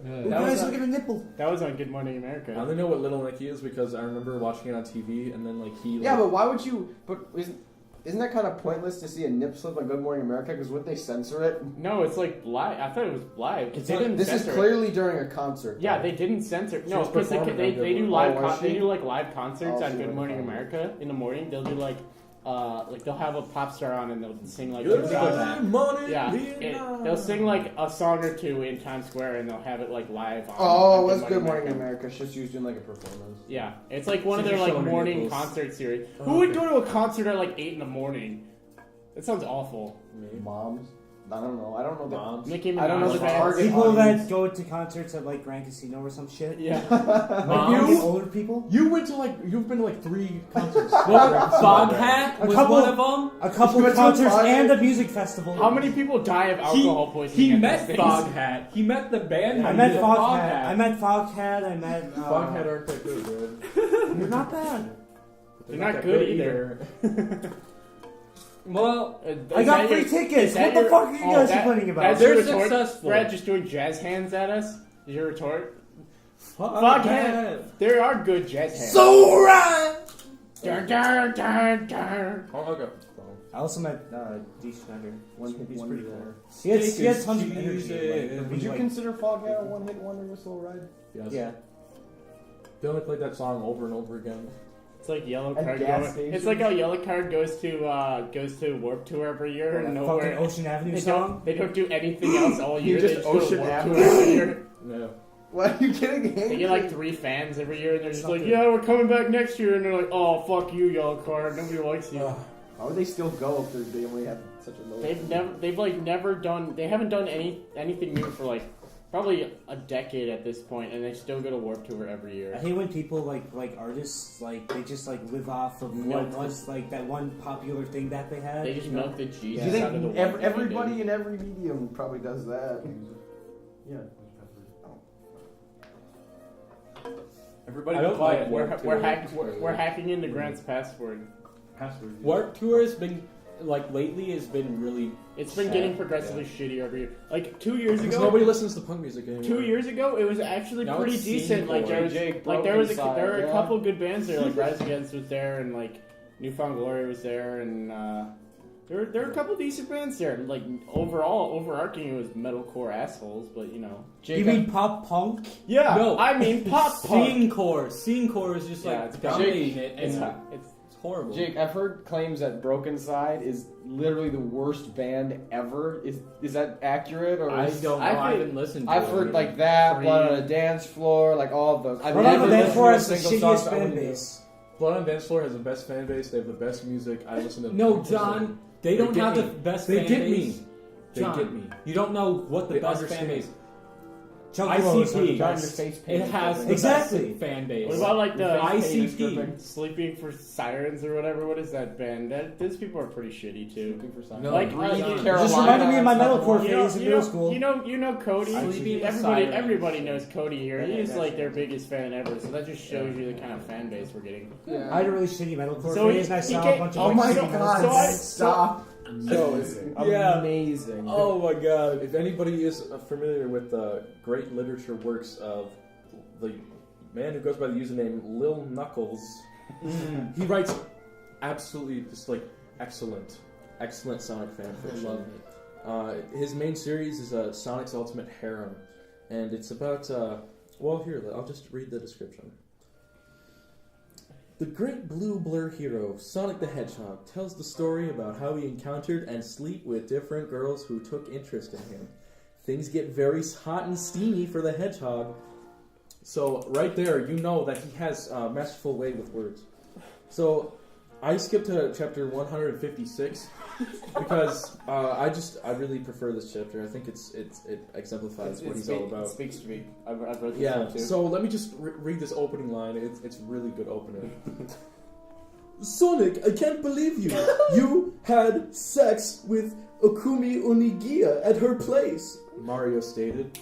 Yeah. Oh, guys, look at a nipple. That was on Good Morning America. I only know what Little Nicky is because I remember watching it on TV, and then like he. Like, Yeah, but why would you? But isn't that kind of pointless to see a nip slip on Good Morning America? Because would they censor it? No, it's like live. I thought it was live. It's They not- didn't This is censor it. clearly during a concert. Yeah, though. they didn't censor. She No, was because performing they on Good do Morning. live. Oh, was They she? do like live concerts Oh, on she Good would've Morning fun. America in the morning. They'll do like they'll have a pop star on and they'll sing like Good yeah, morning, yeah, they'll sing like a song or two in Times Square and they'll have it like live on. Oh, on what's Good Morning America. America? It's just used in like a performance. Yeah, it's like one of She's their just like showing her morning nipples. concert series. Oh, Who would okay. go to a concert at like 8 in the morning? That sounds awful. Moms. I don't know. I don't know. Moms. Nicki Minaj. I don't know the fans. target People audience. that go to concerts at like Grand Casino or some shit. Yeah. Like You? older people. You've been to like 3 concerts. Foghat A was couple- one of them. A couple You went to concerts Foghat? and a music festival. How many people die of alcohol poisoning? He at met these things? Foghat. He met the band. I who met did Foghat. I met Foghat. I met. Foghat aren't that good, bro. You're not bad. They're not good either. Well, I got free tickets. What the fuck are you guys complaining about? That's They're your retort? successful. Brad just doing jazz hands at us? Is your retort? Foghat. There are good jazz hands. So right. Dun, dun, dun, dun. Oh, okay. I also met D. Schneider. One hit He's wonder. pretty cool. He had tons of energy. Like, Would you like- consider Foghat a one-hit wonder with Slow Ride? Yes. Yeah. They only played that song over and over again. It's like Yellow At Card. gas It's like how Yellow Card goes to Warped Tour every year and That nowhere. fucking Ocean Avenue They song. don't do anything else all year. just They just go to Ocean Warped Avenue. Tour every year. No. Why are you getting They angry? get like 3 fans every year, and they're just like, Something. "Yeah, we're coming back next year," and they're like, "Oh, fuck you, Yellow Card. Nobody likes you." How would they still go if they only have such a low? They've never done. They haven't done anything new for like probably a decade at this point, and they still go to Warped Tour every I year. hate when people like artists like they just like live off of what was like that one popular thing that they had. They just you know? milk the Jesus Do you out of the think one thing they everybody did. in every medium probably does that? Yeah. Everybody I don't quiet. like We're hacking into Grant's password. Warped Tour has been lately has been really. It's been sad. getting progressively shittier every year. Like 2 years Because ago. nobody listens to punk music anymore. 2 years ago, it was actually Now pretty it's decent. Like there was, Jake, like there was a, Broken there were Side, a yeah. couple good bands there. Like Rise Against was there, and like Newfound Glory was there, and there were a couple decent bands there. Like overall, overarching, it was metalcore assholes, but you know. You mean pop punk? Yeah, No. I mean pop punk. Scene core is just Yeah, like it's dominating it, It's, and it's it's horrible. Jake, I've heard claims that Broken Side is literally the worst band ever. Is that accurate or? I don't know. I I think- haven't listened to I've it. heard like that, Three- Blood on a Dance Floor, like all of those. I've Blood on never the Dance listened Floor to a has the single song. shittiest so I fan wouldn't know. base. Blood on Dance Floor has the best fan base. They have the best music. I listen to. No, John, they don't get have me. the best They fan get base. me. They John, get me. You don't know what the They best understand. fan base. ICP. Got your face It painted. has the Exactly. best fan base. What about like the ICP? Sleeping for Sirens or whatever? What is that band? Those people are pretty shitty too. Looking for something. No, Like, Breathe Carolina, On. Just reminded me of my metalcore You know, phase in middle school. you know Cody. Sleeping with Everybody, Sirens. everybody knows Cody here. He Yeah, is that's like their biggest fan ever. So that just shows you the kind of fan base we're getting. I had a really shitty metalcore So phase, and I he saw can't- a bunch of Oh like, my shitty god, metalcore. stop. Amazing. Yeah. Amazing. Oh my god. If anybody is familiar with the great literature works of the man who goes by the username Lil Knuckles, he writes absolutely just like excellent Sonic fan fiction. Love it. His main series is Sonic's Ultimate Harem, and it's about, well, here, I'll just read the description. The great blue blur hero, Sonic the Hedgehog, tells the story about how he encountered and slept with different girls who took interest in him. Things get very hot and steamy for the Hedgehog. So, right there, you know that he has a masterful way with words. So, I skipped to chapter 156 because I really prefer this chapter. I think it exemplifies what he's all about. It speaks to me. I've read this Yeah, one too. so let me just read this opening line. It's really good opening. Sonic, I can't believe you. You had sex with Okumi Onigiya at her place, Mario stated.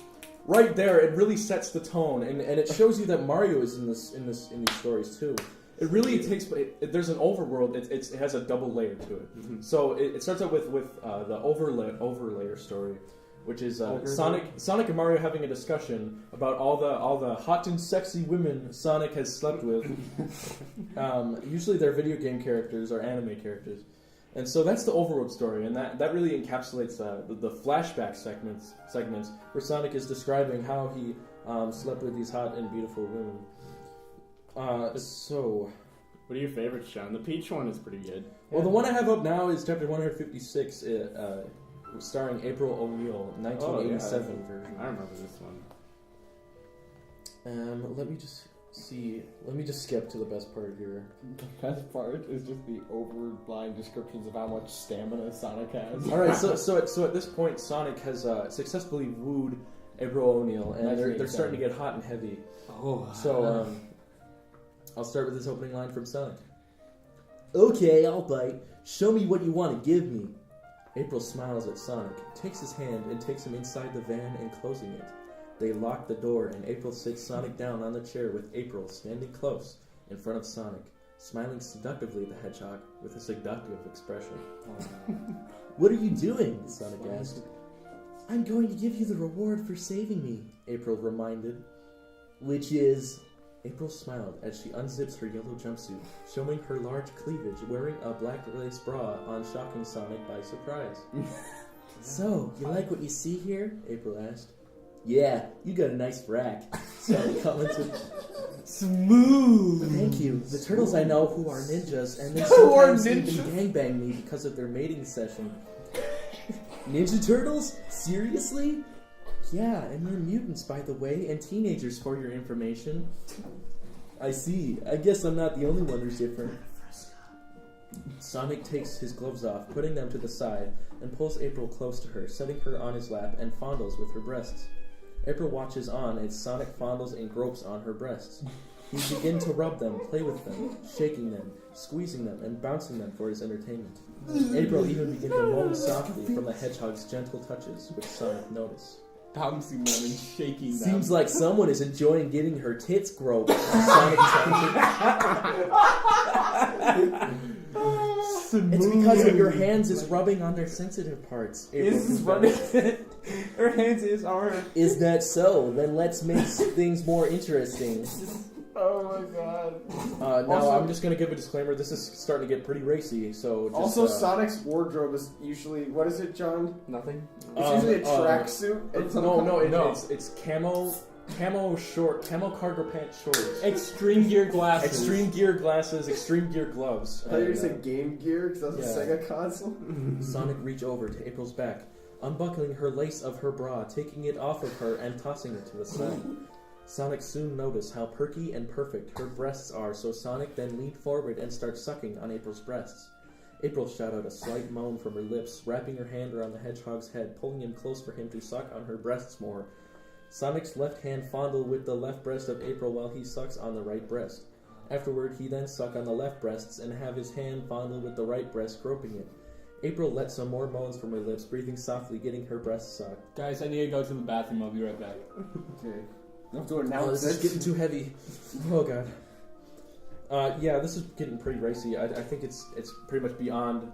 Right there, it really sets the tone, and it shows you that Mario is in these stories too. It really takes. There's an overworld. It has a double layer to it. Mm-hmm. So it starts out with the overlayer story, which is Sonic and Mario having a discussion about all the hot and sexy women Sonic has slept with. Usually they're video game characters or anime characters, and so that's the overworld story, and that really encapsulates the flashback segments where Sonic is describing how he slept with these hot and beautiful women. So, What are your favorites, John? The Peach one is pretty good. well, the one I have up now is chapter 156, starring April O'Neil, 1987 version. I remember this one. Let me just see. Let me just skip to the best part here. The best part is just the overlying descriptions of how much stamina Sonic has. All right, so at this point, Sonic has successfully wooed April O'Neil, and they're starting to get hot and heavy. Oh. So, I'll start with this opening line from Sonic. Okay, I'll bite. Show me what you want to give me. April smiles at Sonic, takes his hand, and takes him inside the van and closing it. They lock the door, and April sits Sonic down on the chair with April standing close in front of Sonic, smiling seductively at the Hedgehog with a seductive expression. What are you doing? Sonic asked. I'm going to give you the reward for saving me, April reminded. Which is... April smiled as she unzips her yellow jumpsuit, showing her large cleavage, wearing a black lace bra on shocking Sonic by surprise. So, you like what you see here? April asked. Yeah, you got a nice rack, Sonic commented. Smooth. Thank you. The turtles I know who are ninjas, and they Who are sometimes even ninjas? gangbang me because of their mating session. Ninja Turtles? Seriously? Yeah, and they're mutants, by the way, and teenagers for your information. I see. I guess I'm not the only one who's different. Sonic takes his gloves off, putting them to the side, and pulls April close to her, setting her on his lap and fondles with her breasts. April watches on as Sonic fondles and gropes on her breasts. He begins to rub them, play with them, shaking them, squeezing them, and bouncing them for his entertainment. April even begins to moan softly from the Hedgehog's gentle touches, which Sonic noticed. Bouncing them and shaking them. Seems like someone is enjoying getting her tits groped. Sonic It's because of your hands is rubbing on their sensitive parts. April confessed. Her hands are. Is that so? Then let's make things more interesting. Oh my god. Now Also- I'm just gonna give a disclaimer. This is starting to get pretty racy. So just, Also, Sonic's wardrobe is usually, what is it, John? Nothing. It's usually a tracksuit. It's camo cargo pants shorts. Extreme gear glasses. Extreme gear glasses, extreme gear gloves. I thought you were and, going to say Game Gear because that was a yeah. Sega console. Sonic reached over to April's back, unbuckling her lace of her bra, taking it off of her and tossing it to the side. Sonic soon noticed how perky and perfect her breasts are, so Sonic then leaned forward and started sucking on April's breasts. April shot out a slight moan from her lips, wrapping her hand around the Hedgehog's head, pulling him close for him to suck on her breasts more. Sonic's left hand fondle with the left breast of April while he sucks on the right breast. Afterward, he then suck on the left breasts and have his hand fondle with the right breast, groping it. April let some more moans from her lips, breathing softly, getting her breast sucked. Guys, I need to go to the bathroom. I'll be right back. Okay. Don't do it now. Oh, this is getting too heavy. Oh god. Yeah, this is getting pretty racy. I think it's pretty much beyond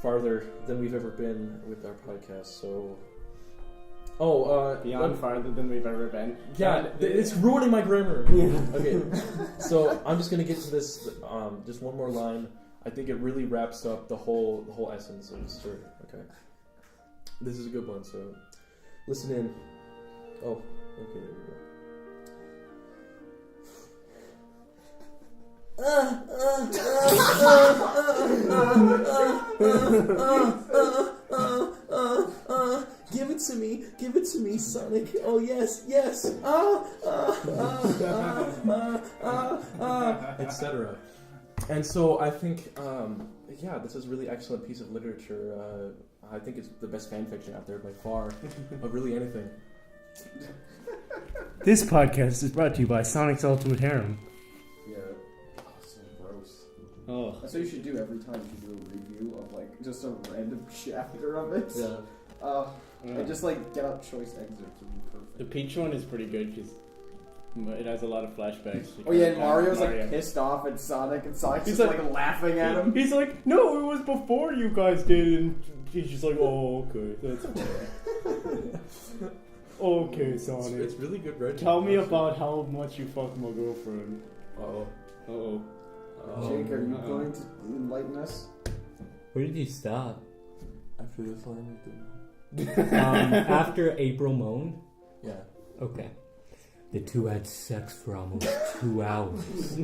farther than we've ever been with our podcast. So, Beyond farther than we've ever been. yeah, it's ruining my grammar. Okay, so I'm just gonna get to this. Just one more line. I think it really wraps up the whole essence of the story. Okay, this is a good one. So, listen in. Oh, okay, there we go. Give it to me, Sonic. Oh yes, etc. And so I think, this is a really excellent piece of literature. I think it's the best fan fiction out there by far, of really anything. This podcast is brought to you by Sonic's Ultimate Harem. Yeah. Oh, so gross. Oh. That's what you should do every time you do a review of like just a random chapter of it. Yeah. And just like get out choice excerpts would be perfect. The Peach one is pretty good because it has a lot of flashbacks. Oh yeah, and Mario's like pissed off at Sonic, and Sonic's He's just like- like laughing at him. He's like, no, it was before you guys did, and he's just like, oh, okay, that's fine. Okay, Sonic. It's really good writing. Tell me about how much you fucked my girlfriend. Uh-oh. Uh-oh. Jake, are you going to enlighten us? Where did you stop? After this line, After April moaned? Yeah. Okay. The two had sex for almost 2 hours.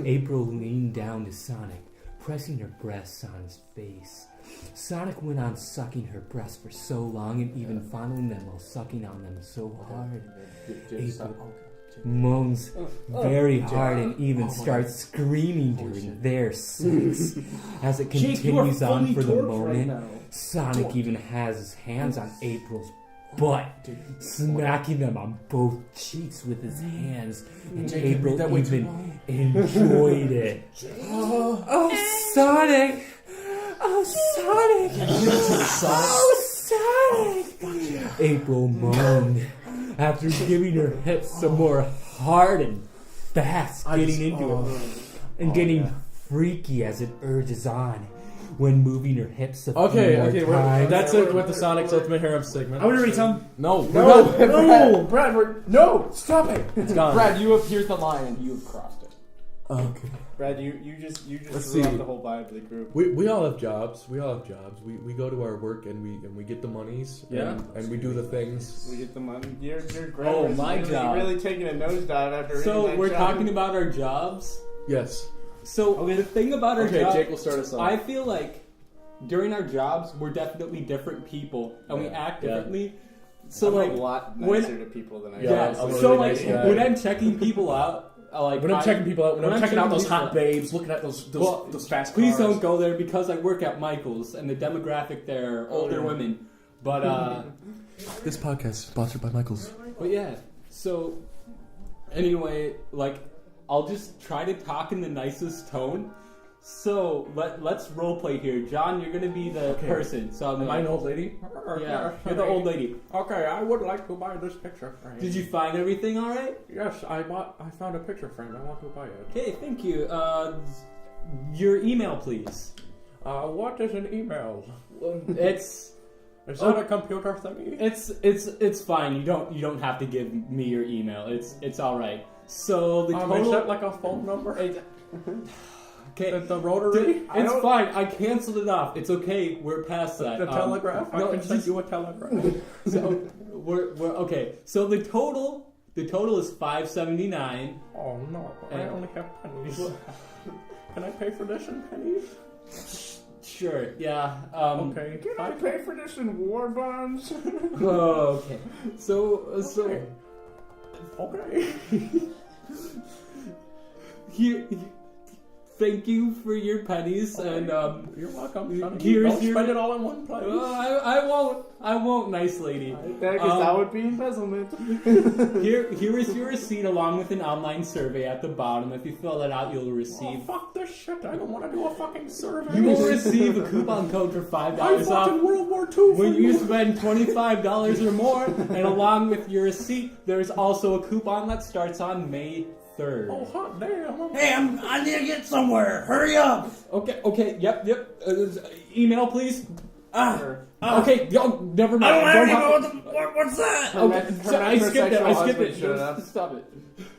April leaned down to Sonic, pressing her breasts on his face. Sonic went on sucking her breasts for so long and even fondling them while sucking on them so hard. April moans very hard and even starts screaming during their sex. As it continues on for the moment, Sonic even has his hands on April's butt, smacking them on both cheeks with his hands, and April even enjoyed it. Oh, Sonic! Oh, Sonic! Oh, Sonic! April moaned after giving her hips some more hard and fast, getting into it and getting freaky as it urges on. When moving her hips a few more times. That's it with the Sonic's Ultimate Harem segment. I want to read some. No, Brad, no, stop it! It's gone. Brad, you have here's the line, and you have crossed it. Okay. Brad, you just Let's threw see. off the whole vibe of the group. we all have jobs. We We go to our work and we get the monies. Yeah. And we do the things. We get the money. Your Oh, my really, job. really taking a nosedive after reading So that we're job. talking about our jobs. Yes. So the thing about our Okay, job, Jake will start us off. I feel like during our jobs we're definitely different people and we act differently. So I'm like a lot when- nicer to people than I yeah, am. I'm a so really like nice guy. when I'm checking people out, like When I'm checking people out, when I'm checking out those people hot out- babes, looking at those fast cars. Please don't go there because I work at Michael's and the demographic there are older yeah. women. But This podcast is sponsored by Michaels. but yeah. So anyway, like I'll just try to talk in the nicest tone. So let's role play here. John, you're gonna be the person. So I'm Am I an old lady? Yeah, you're the old lady. Okay, I would like to buy this picture frame. Did you find everything all right? Yes, I found a picture frame. I want to buy it. Okay, thank you. Your email, please. What is an email? It's Is that a computer thingy? it's fine. You don't have to give me your email. It's all right. So the Is total. that like a phone number? Okay, The rotary? it's fine. I canceled it off. It's okay. We're past that. The telegraph? no, I can send just- you a telegraph. So we're okay. So the total is $5.79. Oh no, I only have pennies. Can I pay for this in pennies? Sure. Yeah. Okay. Can I pay for this in war bonds? Oh, okay. So Okay. here thank you for your pennies, and You're welcome. Son. Here's Don't your- spend it all in one place. I won't, nice lady. Because that would be embezzlement. Here is your receipt along with an online survey at the bottom. If you fill it out, you'll receive. Fuck this shit. I don't want to do a fucking survey. You will receive a coupon code for $5 I fought in off World War II when for you spend $25 or more. And along with your receipt, there's also a coupon that starts on May 3rd. Oh, hot damn. Hey, I need to get somewhere. Hurry up. Okay, yep. Email, please. Sure. Okay, never mind. I don't know what's that. Okay, so I skipped it. Shut up. Stop it.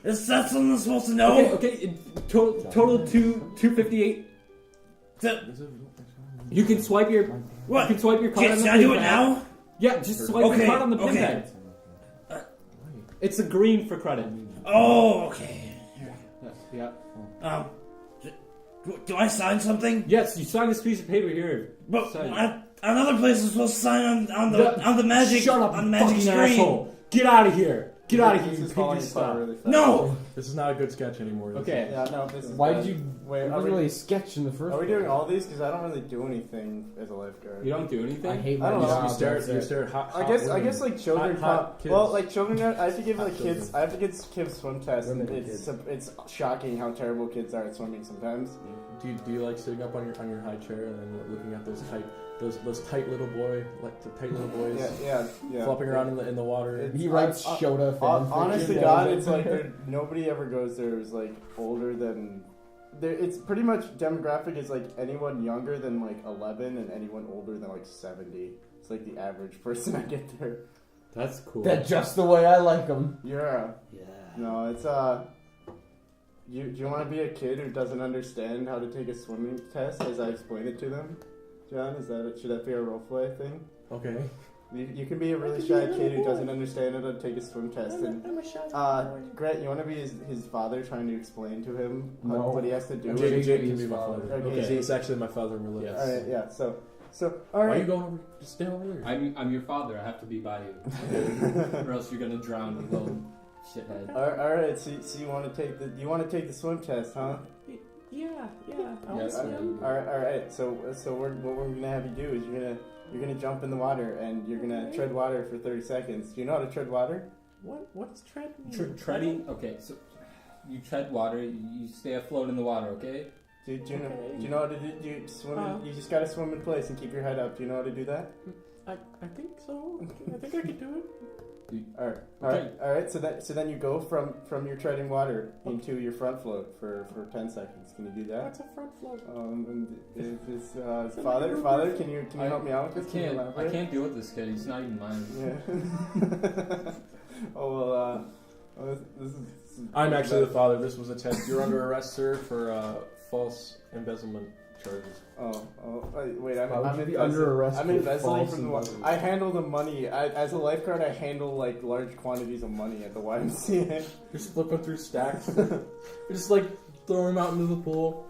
Is that something I'm supposed to know? Okay. Total $258. You can swipe your. What? You can swipe your card on the Can I do pin it pad. now? Yeah, just swipe Okay, your card on the pin okay. pad. It's a green for credit. Oh, okay. Yeah. Do I sign something? Yes, you sign this piece of paper here. But Sign. another place is supposed to sign on the magic. Shut up, on the you magic fucking screen. asshole! Get out of here! Get out of here! This You is pig falling just apart stop. really fast. No. This is not a good sketch anymore. Okay. Yeah, no, this is Why bad. did you? Wait, It are wasn't we, really a sketch in the first. are we place. doing all these? Because I don't really do anything as a lifeguard. You don't do anything? I hate I my don't know. job. You stare that's it. at hot I guess women. like children. Hot kids. Well, like children. I have to give Hot like kids. children. I have to give kids swim tests. And Women and it's shocking how terrible kids are at swimming sometimes. Do you like sitting up on your high chair and then looking at those tight little boys Yeah. flopping around in the water? It's- He writes I- Shota fan Honest to fiction. God, it's like nobody ever goes there who's like older than. It's pretty much demographic is like anyone younger than like 11 and anyone older than like 70. It's like the average person I get there. That's cool. That's just the way I like them. Yeah. Yeah. No, it's Do you want to be a kid who doesn't understand how to take a swimming test as I explain it to them? John, should that be a roleplay thing? Okay. You can be a really shy kid who doesn't understand how to take a swim test. And Grant, you want to be his father trying to explain to him No. what he has to do? Jake can be my father. Okay. He's actually my father in real life. Yes. All right, yeah. So all Why are right. you going over? Just stay over there. I'm your father. I have to be by you, or else you're gonna drown, you little shithead. All right. So you want to take the swim test, huh? Yeah. Yes, ma'am. All right. So what we're gonna have you do is you're gonna jump in the water and you're gonna tread water for 30 seconds. Do you know how to tread water? What's tread mean? Treading. Okay, so you tread water. You stay afloat in the water. Okay. Do you know how to do you swim? You just gotta swim in place and keep your head up. Do you know how to do that? I think so. I think I could do it. All right. So then you go from your treading water into your front float for 10 seconds. Can you do that? What's a front float? And father, can you help me out with this? Can you I elaborate? can't deal with this kid. He's not even mine. Yeah. Oh well. This is. I'm actually the father. This was a test. You're under arrest, sir, for false embezzlement charges. Wait. Why would you be under arrest I'm for embezzling false from the. embezzlement? I handle the money. As a lifeguard, I handle like large quantities of money at the YMCA. You're just flipping through stacks. You're just like throwing them out into the pool.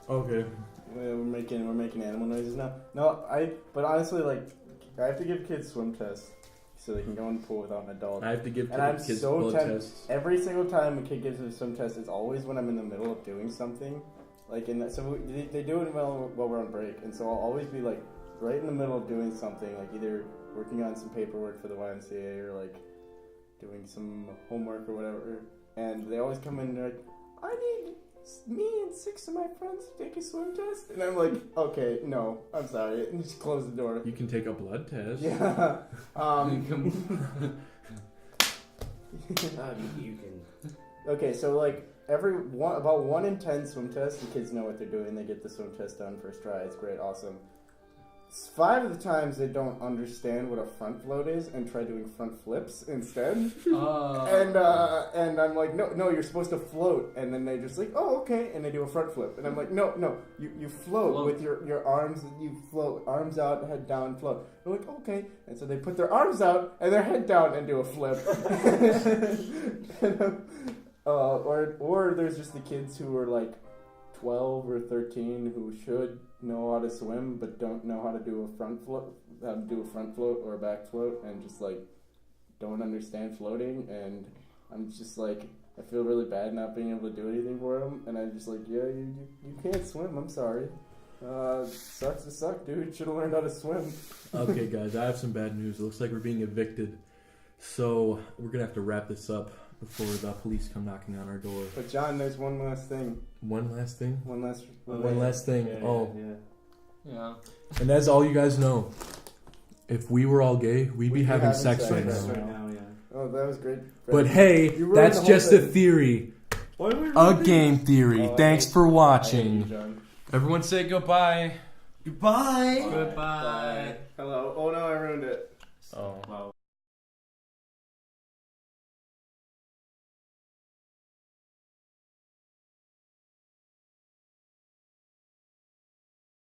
Okay. We're making animal noises now. No, but honestly, like, I have to give kids swim tests so they can go in the pool without an adult. I have to give And I'm kids so blood tempted. tests. Every single time a kid gives a swim test, it's always when I'm in the middle of doing something. Like they do it while we're on break, and so I'll always be like right in the middle of doing something, like either working on some paperwork for the YMCA or like doing some homework or whatever. And they always come in and they're like, "I need me and 6 of my friends to take a swim test," and I'm like, "Okay, no, I'm sorry," and just close the door. You can take a blood test. Yeah. You can. Okay, so like about 1 in 10 swim tests, the kids know what they're doing. They get the swim test done first try. It's great, awesome. 5 of the times they don't understand what a front float is and try doing front flips instead. And I'm like, no, you're supposed to float. And then they just like, oh, okay, and they do a front flip. And I'm like, no, you float with your arms. You float, arms out, head down, float. They're like, okay. And so they put their arms out and their head down and do a flip. Or there's just the kids who are like 12 or 13 who should know how to swim but don't know how to do a front float or a back float, and just like don't understand floating. And I'm just like, I feel really bad not being able to do anything for him, and I'm just like, yeah, you can't swim. I'm sorry. Sucks to suck, dude. Should have learned how to swim. Okay, guys, I have some bad news. It looks like we're being evicted. So we're going to have to wrap this up before the police come knocking on our door. But John, there's one last thing. One last thing? One last thing. Yeah. Yeah. And as all you guys know, if we were all gay, we'd be having sex right Right now. now, yeah. Oh, that was great. But hey, You ruined that's the whole just a thing. theory. Why are we A recording? game theory. Oh, Thanks for I hate you, watching. John. Everyone say goodbye. Goodbye. Goodbye. Hello. Oh no, I ruined it. Oh. Wow.